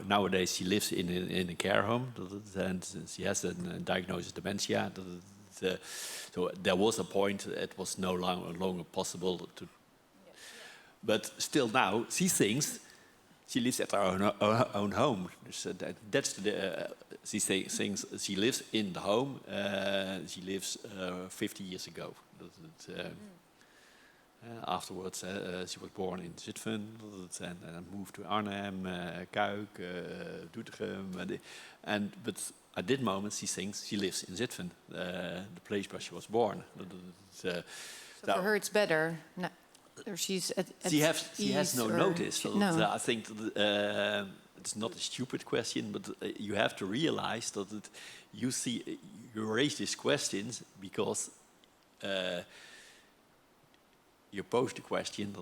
nowadays she lives in a care home, and she has a diagnosis of dementia. So there was a point it was no longer possible to. But still now she thinks she lives at her own home. So that's she thinks she lives in the home. She lives 50 years ago. Afterwards, she was born in Zutphen and moved to Arnhem, Kuik, Doetinchem. But at this moment, she thinks she lives in Zutphen, the place where she was born. So for her, it's better. No. Or she's at she has no notice. So no. I think it's not a stupid question, but you have to realize that you raise these questions because you pose the question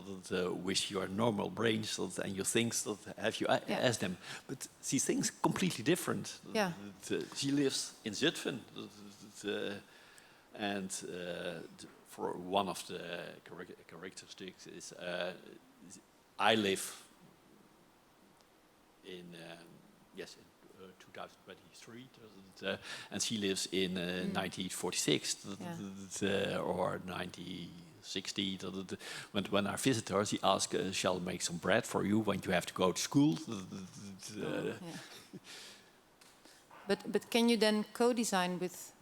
with your normal brain, and you think have you asked them, but she thinks completely different. Yeah. She lives in Zutphen, and. For one of the characteristics is I live in 2023, and she lives in 1946 or 1960. When I visit her, she asks, "Shall I make some bread for you when you have to go to school?" But can you then co-design with?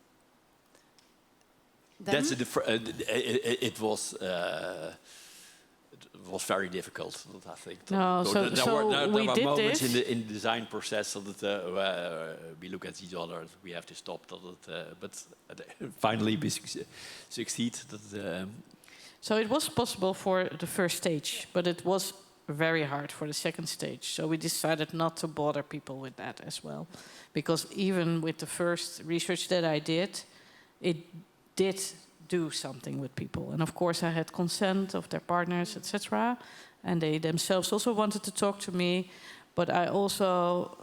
That's it was very difficult, I think. No, there were moments this in the design process that we look at each other. We have to stop. But finally, we succeed. So it was possible for the first stage, but it was very hard for the second stage. So we decided not to bother people with that as well, because even with the first research that I did, it did do something with people. And of course I had consent of their partners, etc. And they themselves also wanted to talk to me. But I also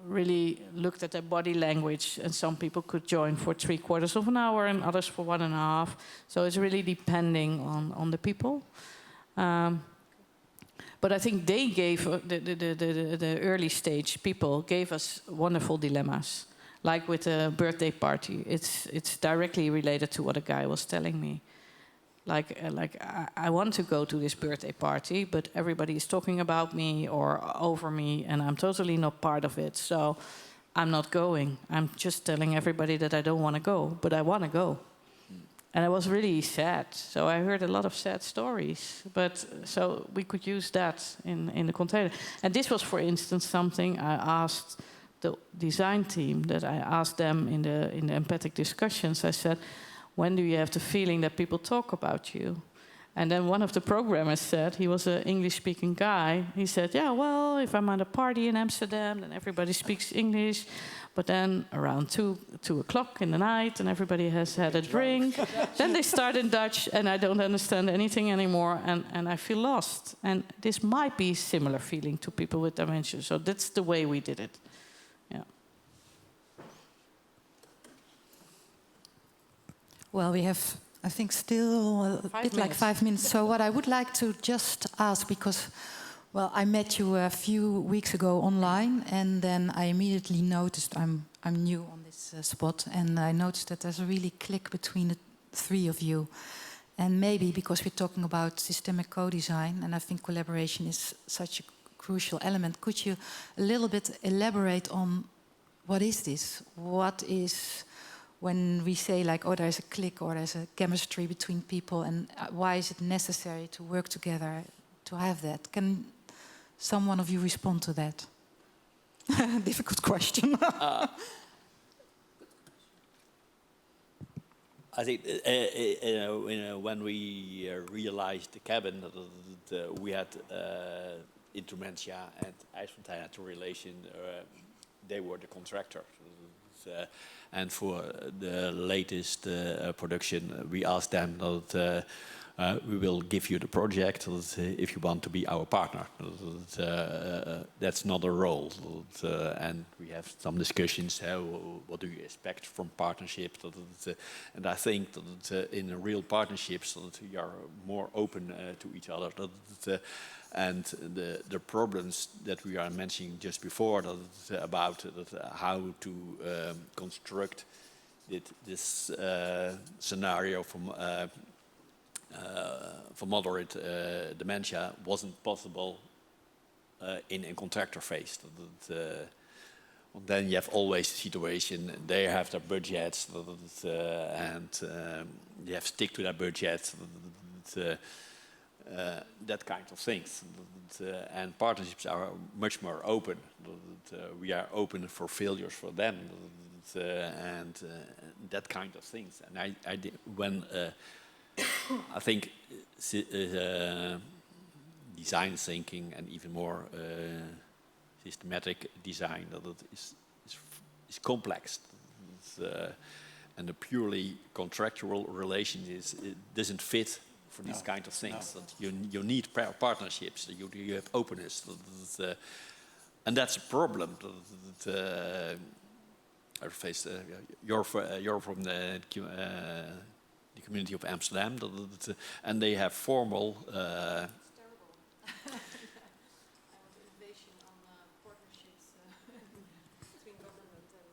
really looked at their body language, and some people could join for 3/4 of an hour and others for 1.5. So it's really depending on the people. But I think they gave, the early stage people gave us wonderful dilemmas. Like with a birthday party, it's directly related to what a guy was telling me. Like I want to go to this birthday party, but everybody is talking about me or over me, and I'm totally not part of it. So I'm not going. I'm just telling everybody that I don't want to go, but I want to go. And I was really sad. So I heard a lot of sad stories. But so we could use that in the container. And this was, for instance, something I asked the design team, that I asked them in the empathic discussions. I said, when do you have the feeling that people talk about you? And then one of the programmers said, he was an English-speaking guy, he said, yeah, well, if I'm at a party in Amsterdam, then everybody speaks English. But then around 2 o'clock in the night, and everybody has had a drink, then they start in Dutch, and I don't understand anything anymore, and I feel lost. And this might be a similar feeling to people with dementia. So that's the way we did it. Yeah. Well, we have, I think, still a bit like 5 minutes. So what I would like to just ask, because, well, I met you a few weeks ago online, and then I immediately noticed I'm new on this spot, and I noticed that there's a really click between the three of you. And maybe because we're talking about systemic co-design, and I think collaboration is such a crucial element, could you a little bit elaborate on what is this? What is, when we say like, oh, there's a click or there's a chemistry between people, and why is it necessary to work together to have that? Can someone of you respond to that? Difficult question. I think when we realized the cabin, we had in Dementia and IJsfontein had a relation. They were the contractor. And for the latest production, we asked them that we will give you the project if you want to be our partner. That's not a role. And we have some discussions, what do you expect from partnerships? And I think that in real partnerships, you are more open to each other. And the problems that we are mentioning just before about how to construct this scenario for moderate dementia wasn't possible in a contractor phase. Then you have always the situation, they have their budgets, and you have to stick to their budget, that kind of things. And partnerships are much more open. We are open for failures for them, and that kind of things. And I think design thinking and even more systematic design that is complex, and a purely contractual relation it doesn't fit for these kind of things. No. You need partnerships. You have openness, and that's a problem. You're from the community of Amsterdam, and they have formal. It's terrible. Innovation on partnerships between government and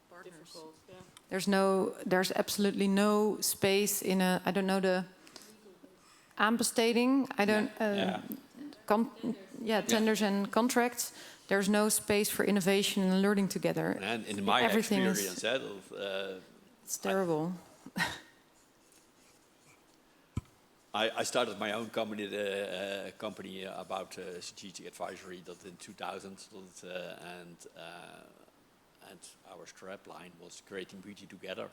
partners. There's absolutely no space in a. I don't know the aanbesteding. I don't. Tenders and contracts. There's no space for innovation and learning together. And in my experience, it's terrible. I started my own company about strategic advisory in 2000, and our strapline was creating beauty together.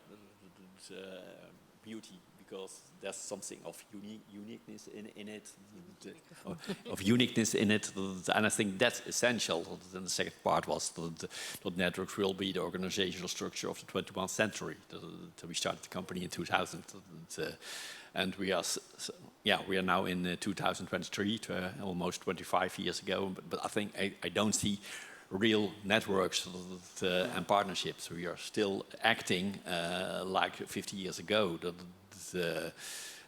Beauty, because there's something of uniqueness in it, and I think that's essential. Then the second part was that networks will be the organizational structure of the 21st century. We started the company in 2000, and we are now in 2023, almost 25 years ago. But I think I don't see real networks and partnerships. We are still acting like 50 years ago.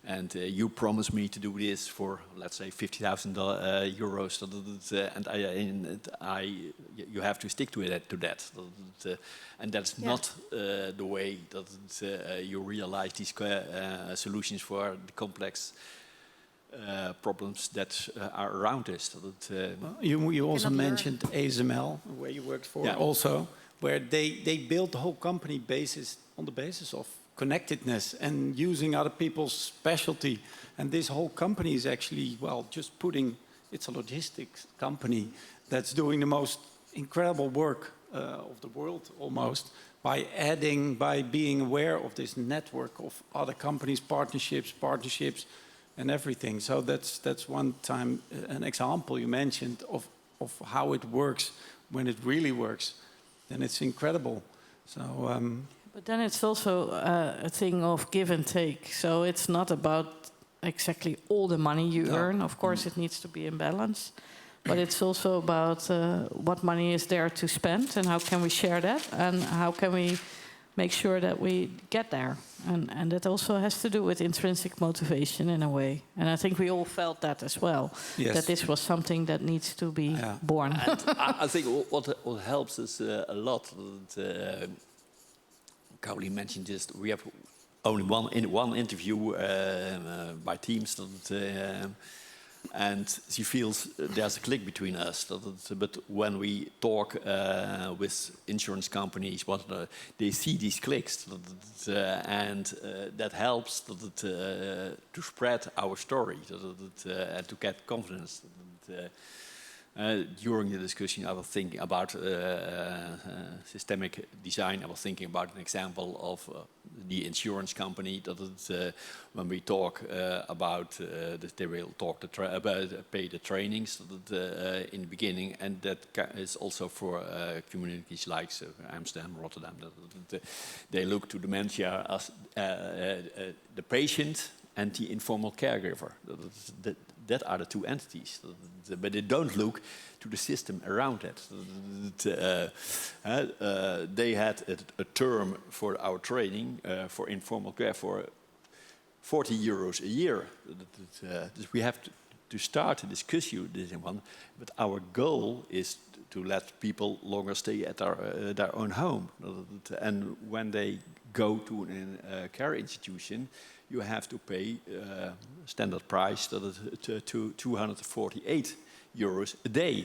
And you promised me to do this for, let's say, 50,000 euros, and you have to stick to that. And that's not the way that you realize these solutions for the complex problems that are around us. You also mentioned ASML, where you worked for, also, where they built the whole company on the basis of connectedness and using other people's specialty. And this whole company is actually, well, just putting, it's a logistics company that's doing the most incredible work of the world almost, by being aware of this network of other companies, partnerships, and everything. So that's one time an example you mentioned of how it works when it really works. Then it's incredible. So. But then it's also a thing of give and take. So it's not about exactly all the money you earn. Of course, it needs to be in balance. But it's also about what money is there to spend and how can we share that and how can we make sure that we get there. And that also has to do with intrinsic motivation in a way. And I think we all felt that as well, that this was something that needs to be born. And I think what helps us a lot, Carolien mentioned this, we have only one interview by Teams, and she feels there's a click between us. But when we talk with insurance companies, they see these clicks, and that helps to spread our story and to get confidence. During the discussion, I was thinking about systemic design. I was thinking about an example of the insurance company that when we talk about that they will talk pay the trainings in the beginning, and that is also for communities like Amsterdam, Rotterdam. They look to dementia as the patient and the informal caregiver. That are the two entities, but they don't look to the system around it. They had a term for our training for informal care for 40 euros a year. We have to start to discuss this one, but our goal is to let people longer stay at their own home. And when they go to a care institution, you have to pay standard price to 248 euros a day.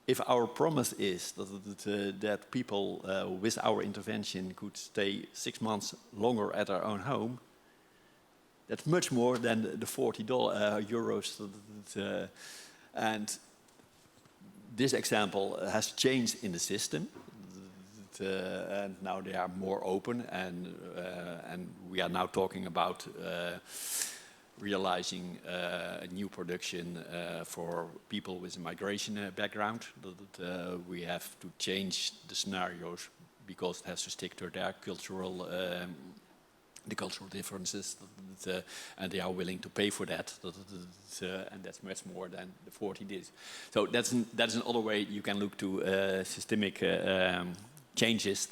If our promise is that people with our intervention could stay 6 months longer at their own home, that's much more than the 40 euros. And this example has changed in the system. And now they are more open, and we are now talking about realizing a new production for people with a migration background. We have to change the scenarios because it has to stick to their cultural differences, and they are willing to pay for that, and that's much more than the 40 days. So that's another way you can look to systemic changes.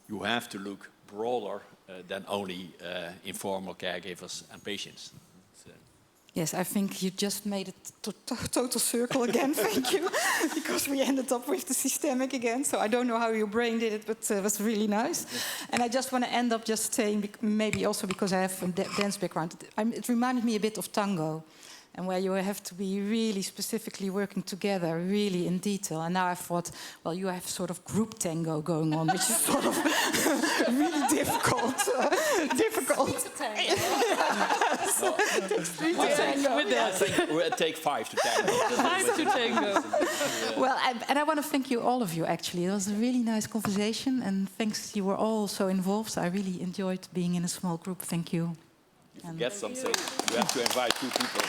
You have to look broader than only informal caregivers and patients. Yes, I think you just made it total circle again. Thank you, because we ended up with the systemic again. So I don't know how your brain did it, but it was really nice. And I just want to end up just saying, maybe also because I have a dance background, it reminded me a bit of tango. And where you have to be really specifically working together, really in detail. And now I thought, well, you have sort of group tango going on, which is sort of really difficult. We'll take 5 to tango. 5 to tango. Well, and I want to thank you, all of you, actually. It was a really nice conversation. And thanks, you were all so involved. I really enjoyed being in a small group. Thank you. You forget something. You have to invite 2 people.